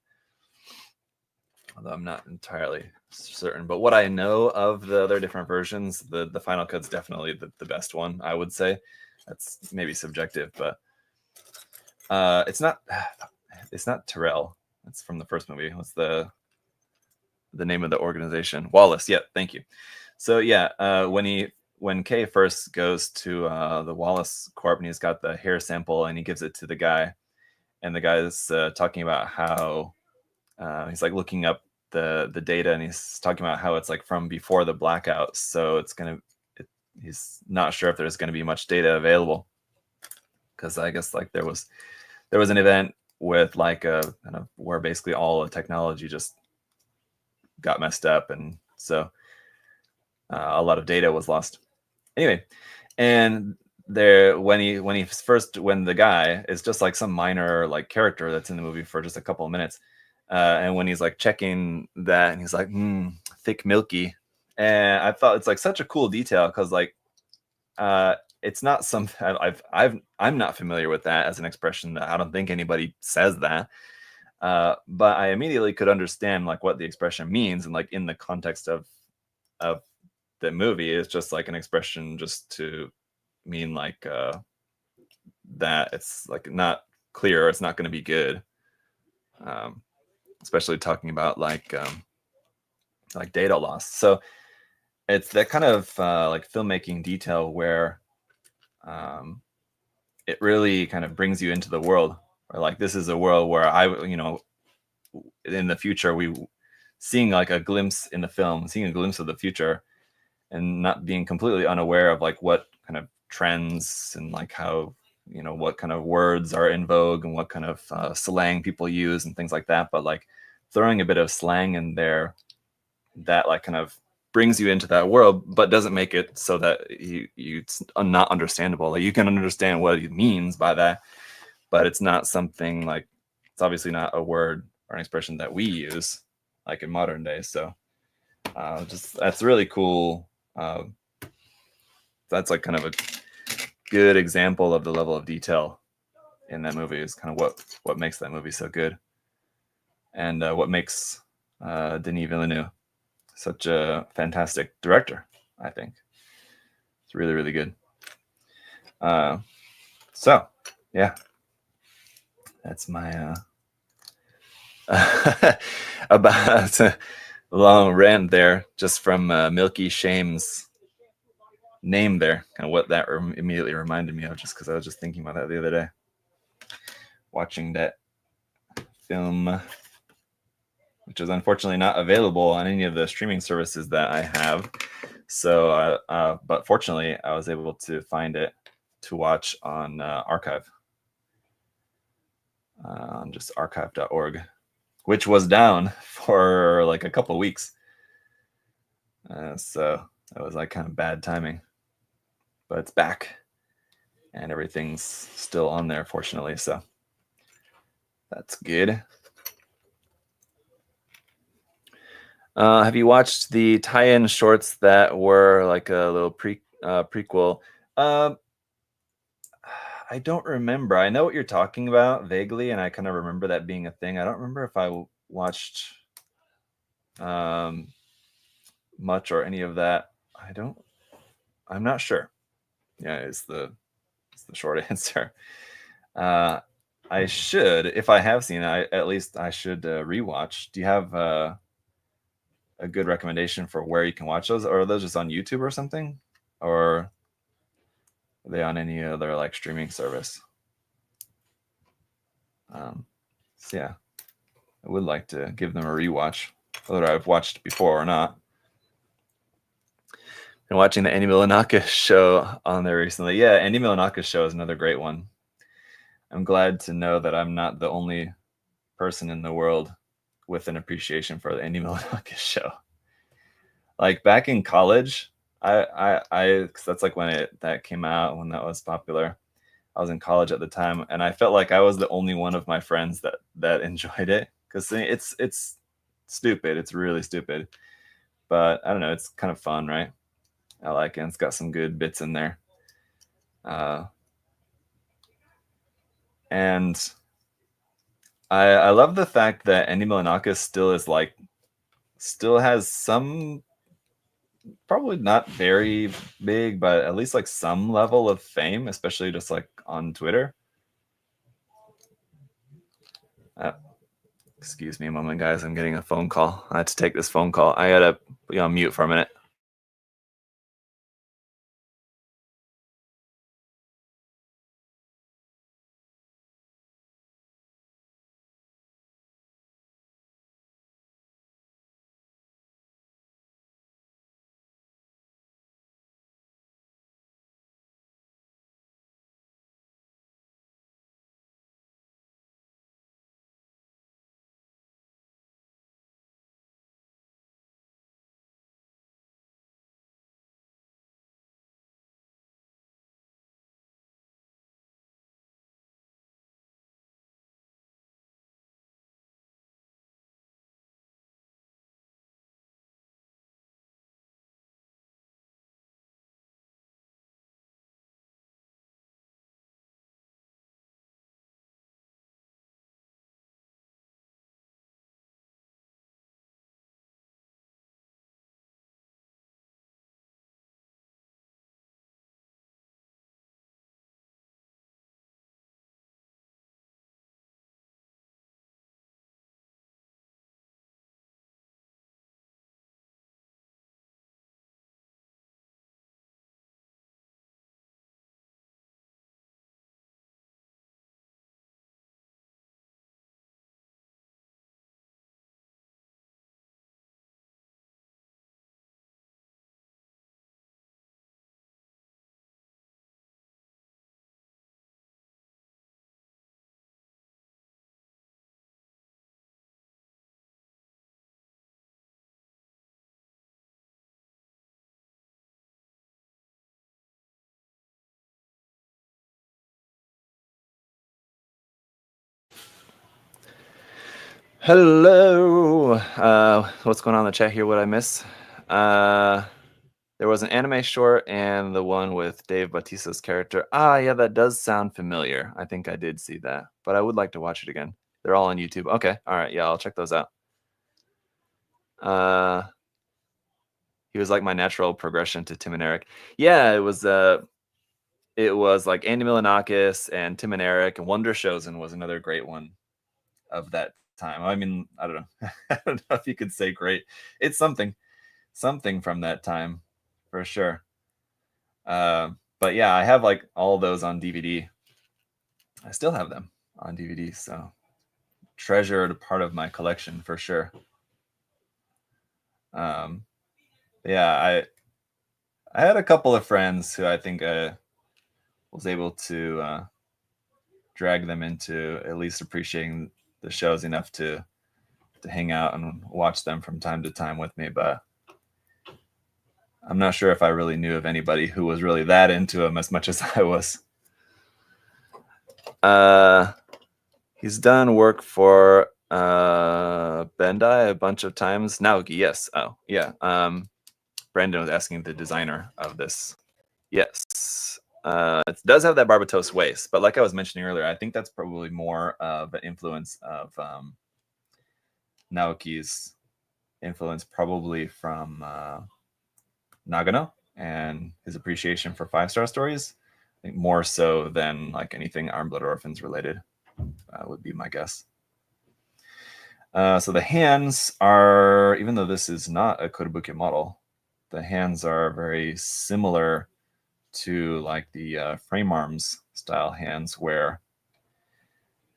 A: although I'm not entirely certain. But what I know of the other different versions, the Final Cut's definitely the best one, I would say. That's maybe subjective, but it's not Terrell. It's from the first movie. What's the name of the organization? Wallace. Yeah, thank you. So yeah, when Kay first goes to the Wallace Corp and he's got the hair sample and he gives it to the guy, and the guy's talking about how he's like looking up the data, and he's talking about how it's like from before the blackout, so he's not sure if there's going to be much data available, because I guess like there was an event with like a kind of where basically all the technology just got messed up, and so a lot of data was lost. Anyway, and there when the guy is just like some minor like character that's in the movie for just a couple of minutes, and when he's like checking that, and he's like, thick milky, and I thought it's like such a cool detail, because like it's not something I'm not familiar with that as an expression. That I don't think anybody says that, but I immediately could understand like what the expression means, and like in the context of the movie, it's just like an expression just to mean like that it's like not clear, it's not going to be good, especially talking about like data loss. So it's that kind of like filmmaking detail where it really kind of brings you into the world, or like this is a world where in the future, we seeing like a glimpse in the film, seeing a glimpse of the future, and not being completely unaware of like what kind of trends and like how what kind of words are in vogue and what kind of slang people use and things like that, but like throwing a bit of slang in there that like kind of brings you into that world, but doesn't make it so that it's not understandable. Like you can understand what it means by that, but it's not something like, it's obviously not a word or an expression that we use like in modern day. So just that's really cool. That's like kind of a good example of the level of detail in that movie, is kind of what makes that movie so good, and what makes Denis Villeneuve such a fantastic director. I think it's really, really good. So yeah, that's my about a long rant there, just from Milky Shame's name there, kind of what that immediately reminded me of, just because I was just thinking about that the other day, watching that film, which is unfortunately not available on any of the streaming services that I have. So, but fortunately, I was able to find it to watch on Archive, on just archive.org, which was down for like a couple of weeks. So that was like kind of bad timing, but it's back and everything's still on there, fortunately. So that's good. Have you watched the tie-in shorts that were like a little prequel? I don't remember. I know what you're talking about vaguely, and I kind of remember that being a thing. I don't remember if I watched much or any of that. I'm not sure. Yeah, it's the short answer. I should, if I have seen it, at least I should rewatch. Do you have a good recommendation for where you can watch those? Or are those just on YouTube or something? Or are they on any other like streaming service? So yeah, I would like to give them a rewatch, whether I've watched before or not. Been watching the Andy Milanakis show on there recently. Yeah, Andy Milanakis show is another great one. I'm glad to know that I'm not the only person in the world with an appreciation for the Andy Milanakis show. Like back in college, cause that's like when that came out, when that was popular. I was in college at the time, and I felt like I was the only one of my friends that enjoyed it, because it's stupid. It's really stupid, but I don't know. It's kind of fun, right? I like it. It's got some good bits in there, and I love the fact that Andy Milanakis still is like still has some, probably not very big, but at least like some level of fame, especially just like on Twitter. Excuse me a moment, guys. I'm getting a phone call. I had to take this phone call. I gotta be on mute for a minute. Hello. What's going on in the chat here? What I miss? There was an anime short and the one with Dave Bautista's character. Yeah, that does sound familiar. I think I did see that, but I would like to watch it again. They're all on YouTube. Okay, all right, yeah, I'll check those out. He was like my natural progression to Tim and Eric. Yeah, it was like Andy Milonakis and Tim and Eric, and Wonder Chosen was another great one of that time. I mean, I don't know. I don't know if you could say great. It's something from that time for sure. But yeah, I have like all those on DVD. I still have them on DVD, so treasured part of my collection for sure. Yeah, I had a couple of friends who I think was able to drag them into at least appreciating the shows enough to hang out and watch them from time to time with me, but I'm not sure if I really knew of anybody who was really that into them as much as I was. He's done work for Bandai a bunch of times. Naoki, yes. Oh, yeah. Brandon was asking the designer of this. Yes. It does have that Barbatos waist, but like I was mentioning earlier, I think that's probably more of an influence of Naoki's influence, probably from Nagano and his appreciation for 5-star stories. I think more so than like anything Armed Blood Orphans related would be my guess. So the hands are, even though this is not a Kotobuki model, the hands are very similar to like the frame arms style hands, where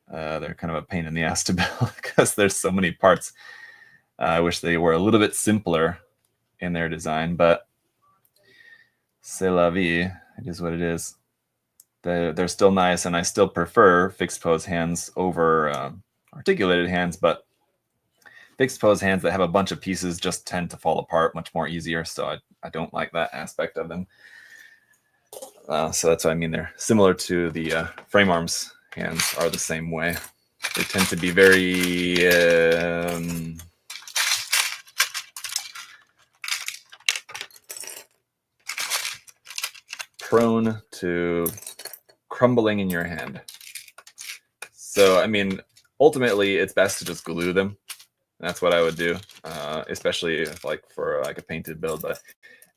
A: they're kind of a pain in the ass to build because there's so many parts. I wish they were a little bit simpler in their design, but c'est la vie. It is what it is. They're still nice, and I still prefer fixed pose hands over articulated hands, but fixed pose hands that have a bunch of pieces just tend to fall apart much more easier, so I don't like that aspect of them. So that's what I mean. They're similar to the frame arms hands are the same way. They tend to be very prone to crumbling in your hand. So, I mean, ultimately, it's best to just glue them That's what I would do, especially if, like, for like a painted build. But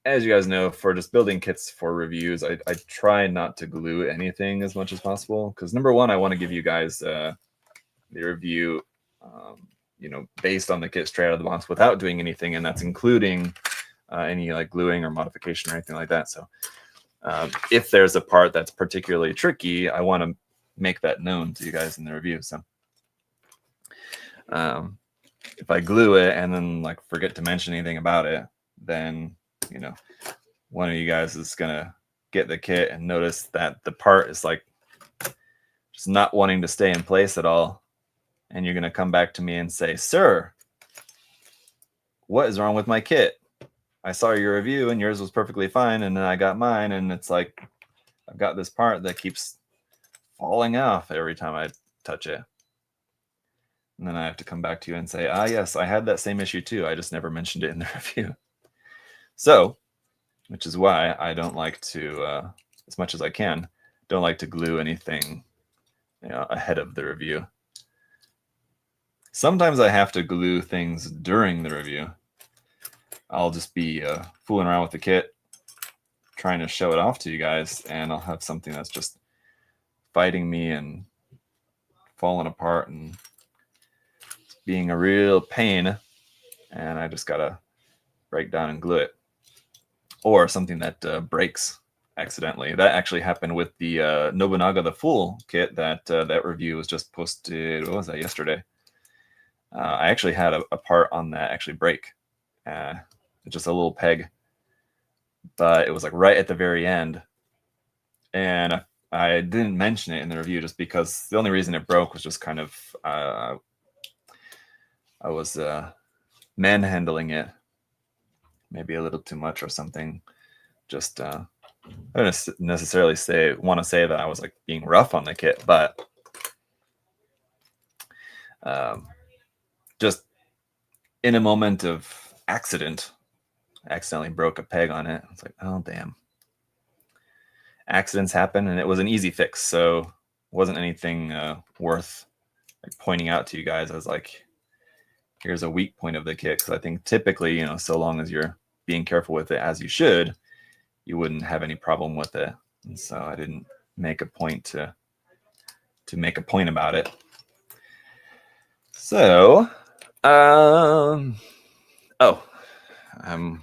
A: as you guys know, for just building kits for reviews, I try not to glue anything as much as possible, because number one, I want to give you guys the review, you know, based on the kit straight out of the box without doing anything, and that's including any like gluing or modification or anything like that. So if there's a part that's particularly tricky, I want to make that known to you guys in the review. So if I glue it and then like forget to mention anything about it, then, you know, one of you guys is gonna get the kit and notice that the part is like just not wanting to stay in place at all, and you're gonna come back to me and say, "Sir, what is wrong with my kit? I saw your review and yours was perfectly fine, and then I got mine, and it's like I've got this part that keeps falling off every time I touch it." And then I have to come back to you and say, "Ah, yes, I had that same issue too. I just never mentioned it in the review." So, which is why I don't like to, as much as I can, don't like to glue anything, you know, ahead of the review. Sometimes I have to glue things during the review. I'll just be fooling around with the kit, trying to show it off to you guys, and I'll have something that's just fighting me and falling apart and being a real pain, and I just gotta break down and glue it. Or something that breaks accidentally. That actually happened with the Nobunaga the Fool kit that that review was just posted. What was that, yesterday? I actually had a part on that actually break. Just a little peg, but it was like right at the very end, and I didn't mention it in the review just because the only reason it broke was just kind of I was manhandling it maybe a little too much or something. Just I don't necessarily want to say that I was like being rough on the kit, but just in a moment of accident, I accidentally broke a peg on it. It's like, oh damn. Accidents happen, and it was an easy fix, so it wasn't anything worth like pointing out to you guys as like, here's a weak point of the kit. Because I think typically, you know, so long as you're being careful with it as you should, you wouldn't have any problem with it. And so I didn't make a point to make a point about it. So, oh, I'm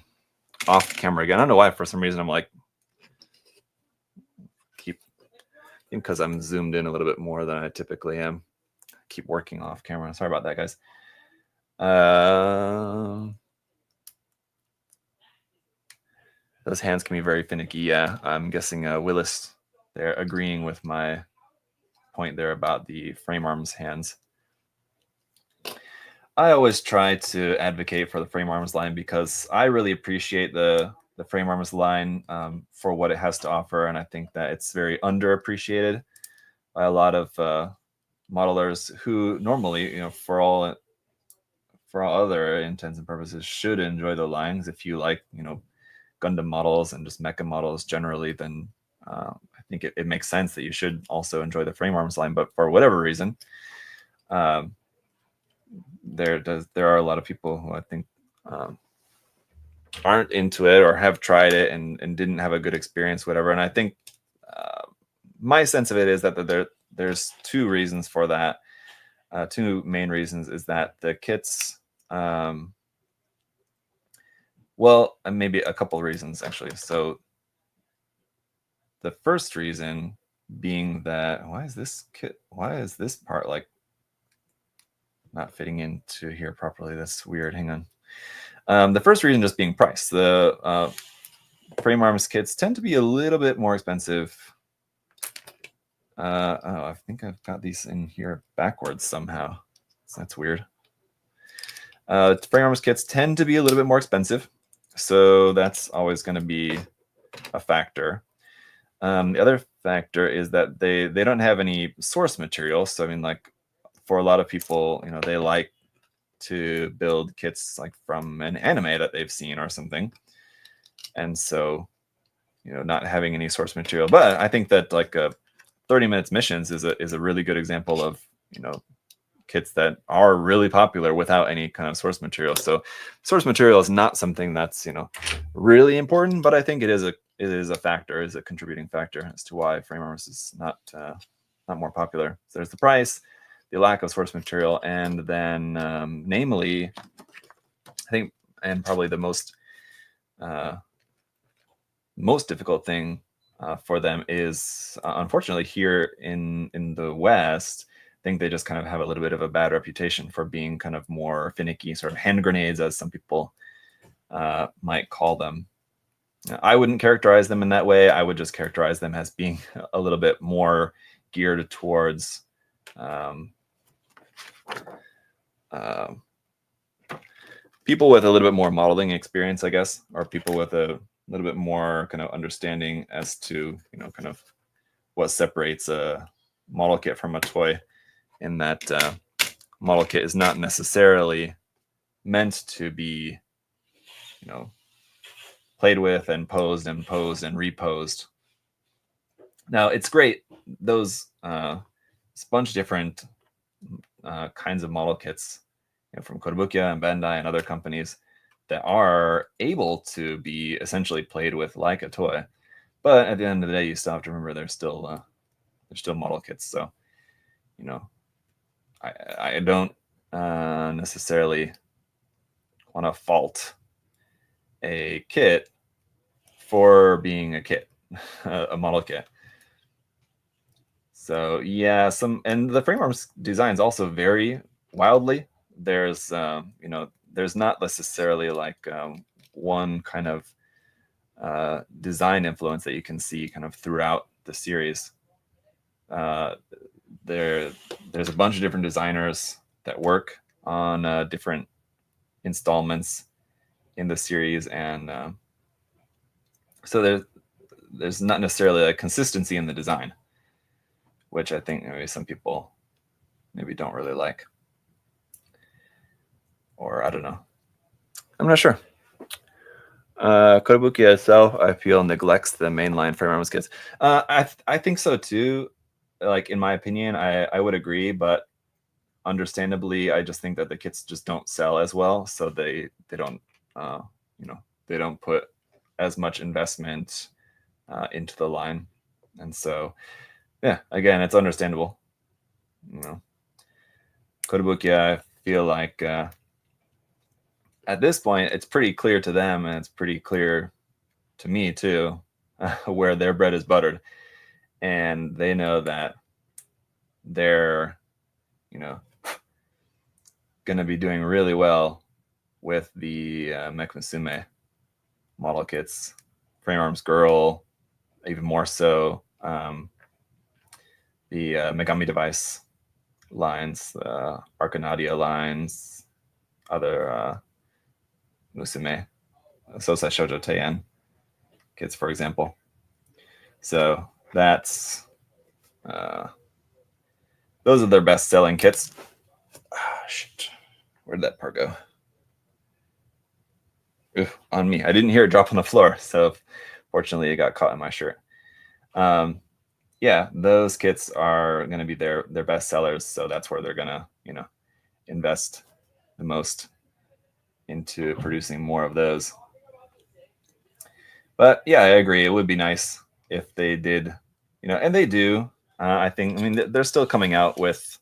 A: off camera again. I don't know why. For some reason, I'm like, because I'm zoomed in a little bit more than I typically am. I keep working off camera. Sorry about that, guys. Those hands can be very finicky. Yeah, I'm guessing Willis, they're agreeing with my point there about the frame arms hands. I always try to advocate for the frame arms line because I really appreciate the frame arms line for what it has to offer, and I think that it's very underappreciated by a lot of modelers who normally, you know, for all other intents and purposes, should enjoy the lines. If you like, you know, Gundam models and just mecha models generally, then I think it makes sense that you should also enjoy the frame arms line. But for whatever reason, there are a lot of people who I think aren't into it or have tried it and didn't have a good experience, whatever. And I think my sense of it is that there's two reasons for that. Two main reasons is that the kits, well, maybe a couple of reasons actually. So the first reason being that why is this part like not fitting into here properly? That's weird. Hang on. The first reason just being price. The frame arms kits tend to be a little bit more expensive. Oh, I think I've got these in here backwards somehow. So that's weird. Frame arms kits tend to be a little bit more expensive, so that's always going to be a factor. The other factor is that they don't have any source material. So I mean, like for a lot of people, you know, they like to build kits like from an anime that they've seen or something, and so, you know, not having any source material. But I think that like 30 minutes missions is a really good example of, you know, kits that are really popular without any kind of source material. So source material is not something that's, really important, but I think it is a factor, is a contributing factor as to why frame arms is not more popular. So there's the price, the lack of source material, and then namely, I think, and probably the most difficult thing for them is, unfortunately, here in the West, I think they just kind of have a little bit of a bad reputation for being kind of more finicky, sort of hand grenades, as some people might call them. I wouldn't characterize them in that way. I would just characterize them as being a little bit more geared towards people with a little bit more modeling experience, I guess, or people with a little bit more kind of understanding as to, kind of what separates a model kit from a toy, in that model kit is not necessarily meant to be, played with and posed and reposed. Now, it's great. Those it's a bunch of different kinds of model kits, from Kotobukiya and Bandai and other companies that are able to be essentially played with like a toy. But at the end of the day, you still have to remember they're still model kits. So, I don't necessarily want to fault a kit for being a kit, a model kit. So yeah, and the frame arms designs also vary wildly. There's there's not necessarily like one kind of design influence that you can see kind of throughout the series. There's a bunch of different designers that work on different installments in the series, and so there's not necessarily a consistency in the design, which I think maybe some people maybe don't really like, or I don't know. I'm not sure. Kotobukiya itself, I feel, neglects the mainline frame arms kits. I think so too. Like, in my opinion, I would agree, but understandably, I just think that the kits just don't sell as well, so they don't they don't put as much investment into the line, and so yeah, again, it's understandable. Kotobukiya, I feel like at this point, it's pretty clear to them, and it's pretty clear to me too, where their bread is buttered, and they know that they're, going to be doing really well with the Mech Musume model kits, Frame Arms Girl, even more so the Megami Device lines, Arcanadia lines, other Musume, Sosai Shoujo Teien kits, for example. So that's those are their best-selling kits. Shit. Where'd that part go? Ooh, on me. I didn't hear it drop on the floor, so fortunately it got caught in my shirt. Yeah, those kits are going to be their best sellers, so that's where they're going to, invest the most into producing more of those. But yeah, I agree. It would be nice if they did, and they do. I mean, they're still coming out with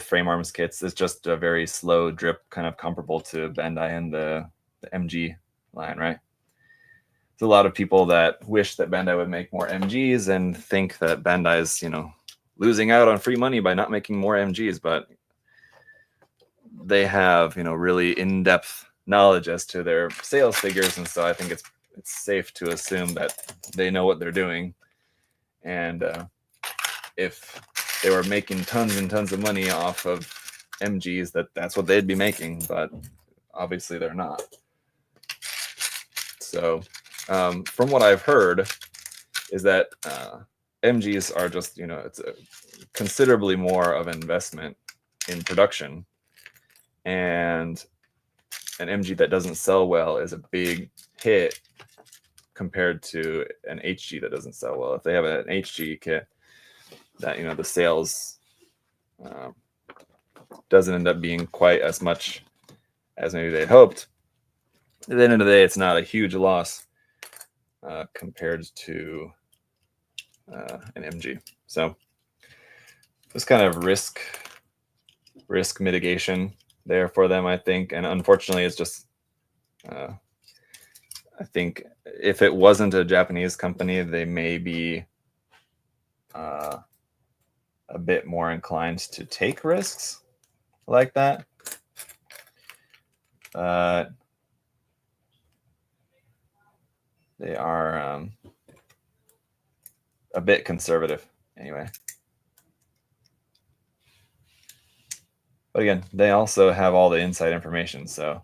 A: frame arms kits. It's just a very slow drip, kind of comparable to Bandai and the MG line, right? There's a lot of people that wish that Bandai would make more MGs and think that Bandai is, losing out on free money by not making more MGs, but they have, really in-depth knowledge as to their sales figures, and so I think it's safe to assume that they know what they're doing. And if they were making tons and tons of money off of MGs, that's what they'd be making, but obviously they're not. So from what I've heard is that MGs are just, it's considerably more of an investment in production, and an MG that doesn't sell well is a big hit compared to an HG that doesn't sell well. If they have an HG kit that, the sales doesn't end up being quite as much as maybe they hoped, at the end of the day, it's not a huge loss compared to an MG. So this kind of risk mitigation there for them, I think. And unfortunately, it's just, I think if it wasn't a Japanese company, they may be a bit more inclined to take risks like that. They are a bit conservative anyway. But again, they also have all the inside information, so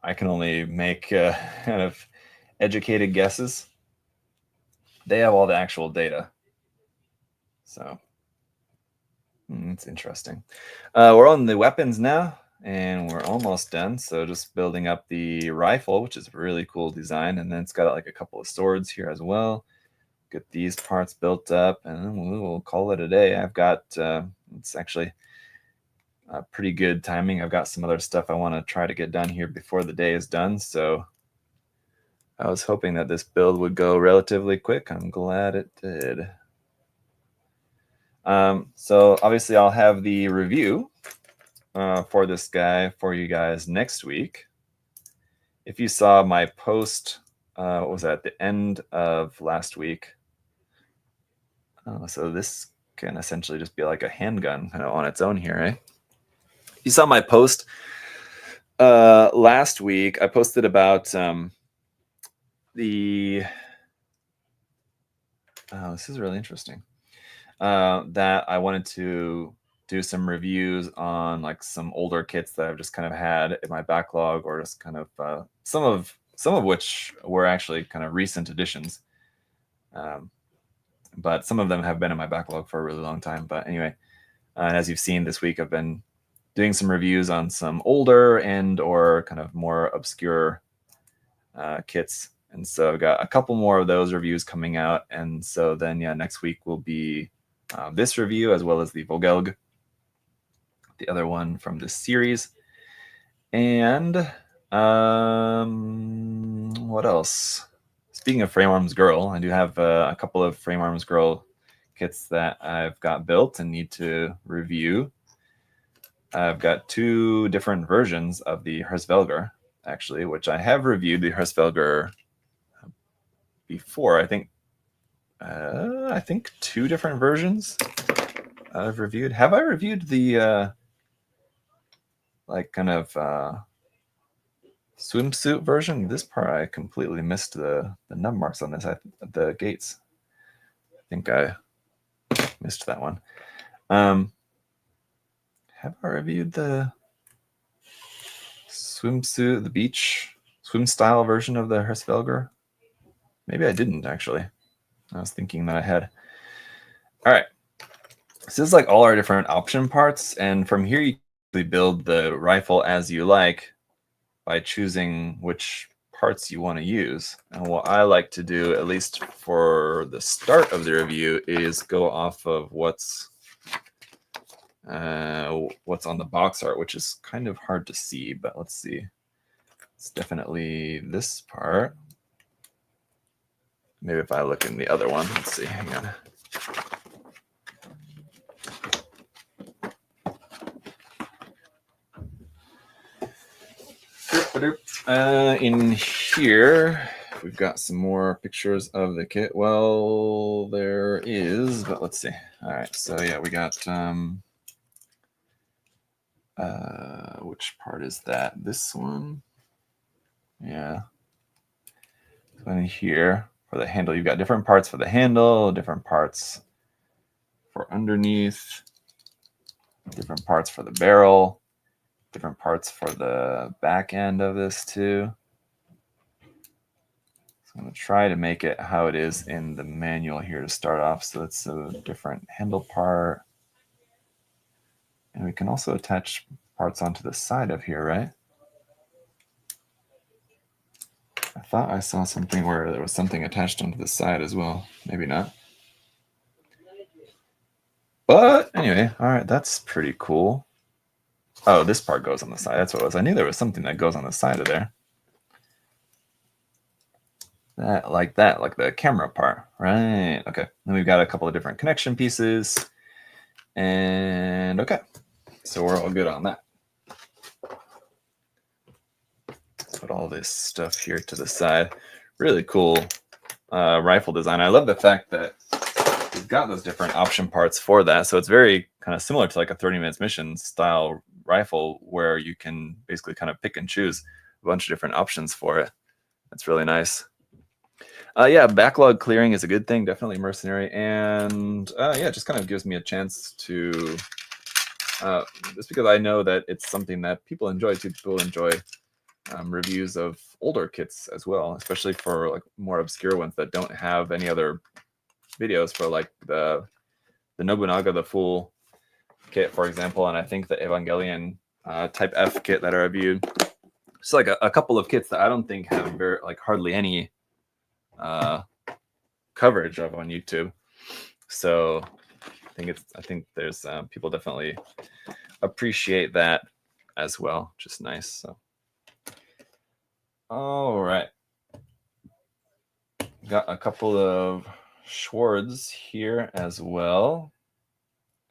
A: I can only make kind of educated guesses. They have all the actual data. So it's interesting. We're on the weapons now, and we're almost done. So just building up the rifle, which is a really cool design. And then it's got like a couple of swords here as well. Get these parts built up, and then we'll call it a day. I've got, it's actually pretty good timing. I've got some other stuff I want to try to get done here before the day is done. So I was hoping that this build would go relatively quick. I'm glad it did. So obviously I'll have the review for this guy for you guys next week. If you saw my post, what was that, at the end of last week? So this can essentially just be like a handgun kind of on its own here, right? You saw my post last week. I posted about this is really interesting. That I wanted to do some reviews on like some older kits that I've just kind of had in my backlog, or just kind of some of which were actually kind of recent additions. But some of them have been in my backlog for a really long time. But anyway, and as you've seen this week, I've been doing some reviews on some older and or kind of more obscure kits. And so I've got a couple more of those reviews coming out. And so then, yeah, next week will be this review as well as the Vogelg, the other one from this series. And what else? Speaking of Frame Arms Girl, I do have a couple of Frame Arms Girl kits that I've got built and need to review. I've got two different versions of the Hirschfelger, actually, which I have reviewed the Hirschfelger before. I think two different versions I've reviewed. Have I reviewed the like kind of swimsuit version? This part I completely missed the nub marks on this. The gates. I think I missed that one. Have I reviewed the swimsuit, the beach swim style version of the Hirschfelger? Maybe I didn't, actually. I was thinking that I had. All right. So this is like all our different option parts. And from here, you can build the rifle as you like by choosing which parts you want to use. And what I like to do, at least for the start of the review, is go off of what's on the box art, which is kind of hard to see, but let's see. It's definitely this part. Maybe if I look in the other one, let's see, hang on. In here, we've got some more pictures of the kit. Well, there is, but let's see. All right, so yeah, we got, which part is that? This one? Yeah. So in here, for the handle, you've got different parts for the handle, different parts for underneath, different parts for the barrel, different parts for the back end of this too. So I'm going to try to make it how it is in the manual here to start off. So it's a different handle part. And we can also attach parts onto the side of here, right? I thought I saw something where there was something attached onto the side as well. Maybe not. But anyway, all right, that's pretty cool. Oh, this part goes on the side. That's what it was. I knew there was something that goes on the side of there. That, like the camera part, right? Okay. Then we've got a couple of different connection pieces. And okay, so we're all good on that. Put all this stuff here to the side. Really cool rifle design. I love the fact that we've got those different option parts for that. So it's very kind of similar to like a 30 minutes mission style rifle where you can basically kind of pick and choose a bunch of different options for it. That's really nice. Yeah, backlog clearing is a good thing, definitely mercenary. And yeah, it just kind of gives me a chance to, just because I know that it's something that people enjoy too. People enjoy reviews of older kits as well, especially for like more obscure ones that don't have any other videos for like the Nobunaga, the full kit, for example. And I think the Evangelion Type F kit that I reviewed. It's like a couple of kits that I don't think have very, like hardly any coverage of on YouTube. So I think there's people definitely appreciate that as well, which is nice. So all right, got a couple of Schwartz here as well,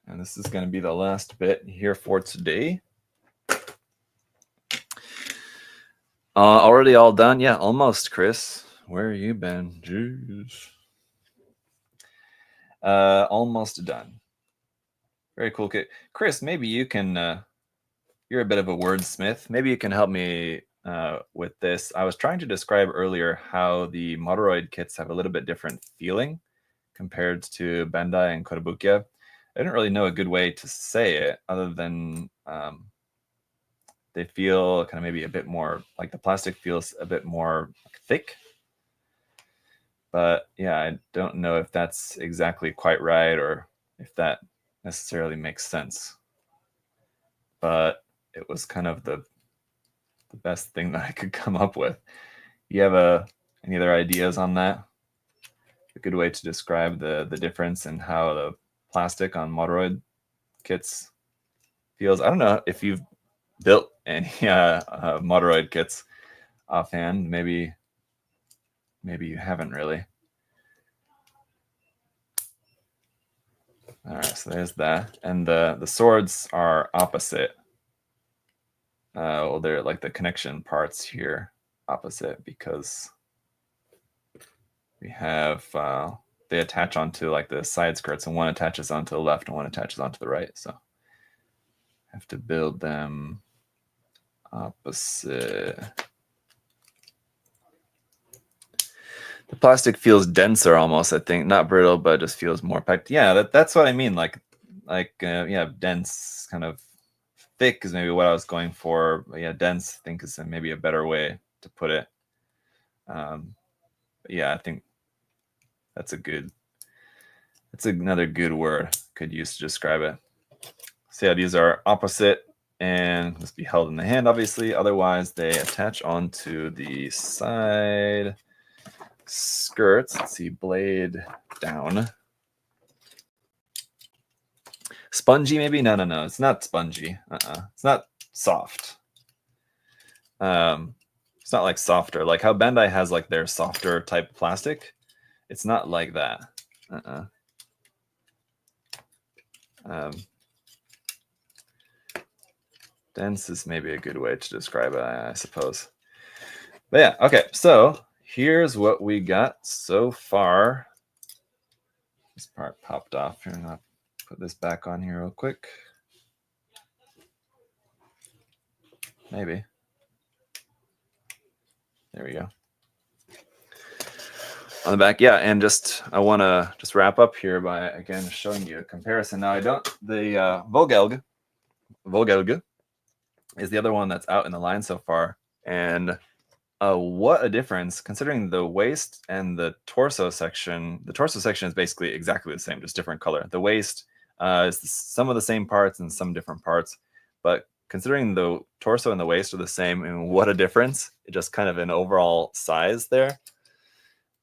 A: and this is going to be the last bit here for today. Already all done? Yeah, almost, Chris. Where you been? Jeez. Almost done. Very cool kit. Chris, maybe you can, you're a bit of a wordsmith. Maybe you can help me with this. I was trying to describe earlier how the Moderoid kits have a little bit different feeling compared to Bandai and Kotobukiya. I didn't really know a good way to say it other than they feel kind of maybe a bit more, like the plastic feels a bit more thick. But yeah, I don't know if that's exactly quite right or if that necessarily makes sense. But it was kind of the best thing that I could come up with. You have any other ideas on that? A good way to describe the difference and how the plastic on Moderoid kits feels. I don't know if you've built any Moderoid kits offhand. Maybe you haven't really. All right, so there's that. And the swords are opposite. Well, they're like the connection parts here opposite because we have they attach onto like the side skirts, and one attaches onto the left and one attaches onto the right. So I have to build them opposite. The plastic feels denser almost, I think. Not brittle, but just feels more packed. Yeah, that's what I mean. Like yeah, dense, kind of thick is maybe what I was going for. But yeah, dense I think is maybe a better way to put it. Yeah, I think that's another good word could use to describe it. So yeah, these are opposite and must be held in the hand, obviously. Otherwise, they attach onto the side skirts. Let's see, blade down. Spongy, maybe? No. It's not spongy. It's not soft. It's not like softer. Like how Bandai has like their softer type plastic. It's not like that. Dense is maybe a good way to describe it, I suppose. But yeah, okay. So here's what we got so far. This part popped off here. I'll put this back on here real quick. Maybe. There we go. On the back, yeah, and I want to just wrap up here by again showing you a comparison. Now the Vogelge is the other one that's out in the line so far, and what a difference considering the waist and the torso section. The torso section is basically exactly the same, just different color. The waist is some of the same parts and some different parts, but considering the torso and the waist are the same, and what a difference, just kind of an overall size there.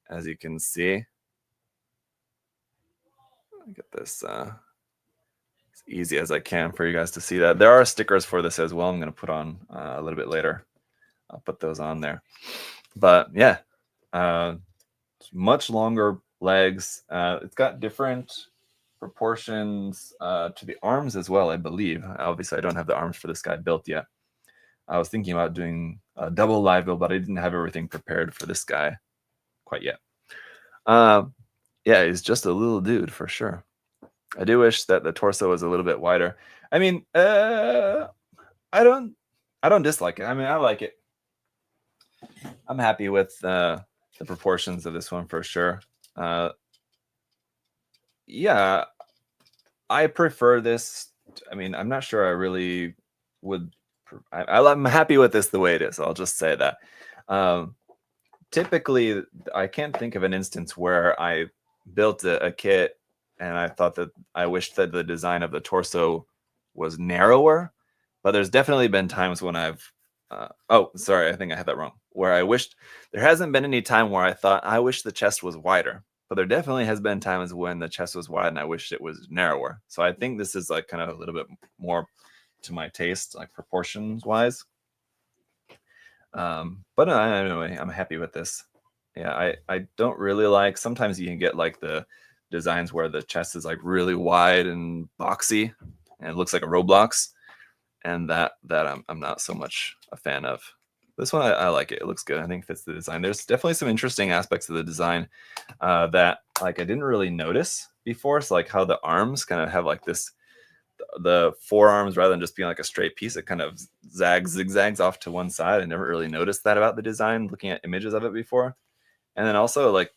A: As you can see, get this as easy as I can for you guys to see that. There are stickers for this as well. I'm going to put on a little bit later. I'll put those on there. But yeah, much longer legs. It's got different proportions to the arms as well, I believe. Obviously, I don't have the arms for this guy built yet. I was thinking about doing a double live build, but I didn't have everything prepared for this guy quite yet. Yeah, he's just a little dude for sure. I do wish that the torso was a little bit wider. I mean, I don't dislike it. I mean, I like it. I'm happy with the proportions of this one for sure. Yeah, I prefer this. I mean, I'm not sure I really would. I'm happy with this the way it is. I'll just say that. Typically, I can't think of an instance where I built a kit and I thought that I wished that the design of the torso was narrower. But there's definitely been times when I've oh, sorry, I think I had that wrong. Where I wished there hasn't been any time where I thought I wish the chest was wider. But there definitely has been times when the chest was wide and I wished it was narrower. So I think this is like kind of a little bit more to my taste, like proportions wise. But anyway, I'm happy with this. Yeah, I don't really like, sometimes you can get like the designs where the chest is like really wide and boxy and it looks like a Roblox. And that I'm not so much a fan of. This one, I like it. It looks good. I think it fits the design. There's definitely some interesting aspects of the design that like I didn't really notice before. So like how the arms kind of have like this, the forearms, rather than just being like a straight piece, it kind of zigzags off to one side. I never really noticed that about the design looking at images of it before. And then also like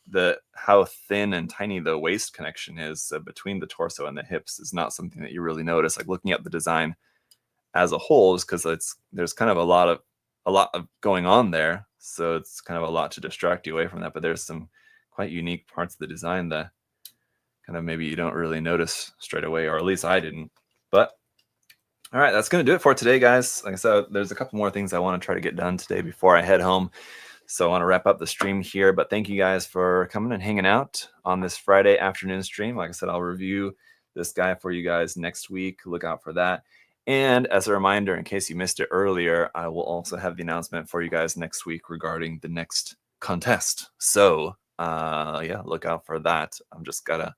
A: how thin and tiny the waist connection is between the torso and the hips is not something that you really notice. Like looking at the design as a whole is because there's kind of a lot of going on there, so it's kind of a lot to distract you away from that. But there's some quite unique parts of the design that kind of maybe you don't really notice straight away, or at least I didn't. But all right, that's going to do it for today, guys. Like I said, there's a couple more things I want to try to get done today before I head home, so I want to wrap up the stream here. But thank you guys for coming and hanging out on this Friday afternoon stream. Like I said, I'll review this guy for you guys next week. Look out for that. And as a reminder, in case you missed it earlier, I will also have the announcement for you guys next week regarding the next contest. So yeah, look out for that. I'm just gotta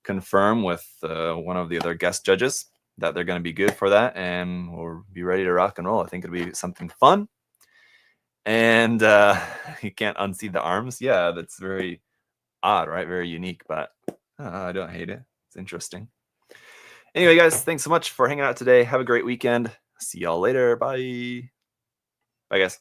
A: confirm with one of the other guest judges that they're going to be good for that, and we'll be ready to rock and roll. I think it'll be something fun. And you can't unsee the arms. Yeah, that's very odd, right? Very unique, but I don't hate it. It's interesting. Anyway, guys, thanks so much for hanging out today. Have a great weekend. See y'all later. Bye. Bye, guys.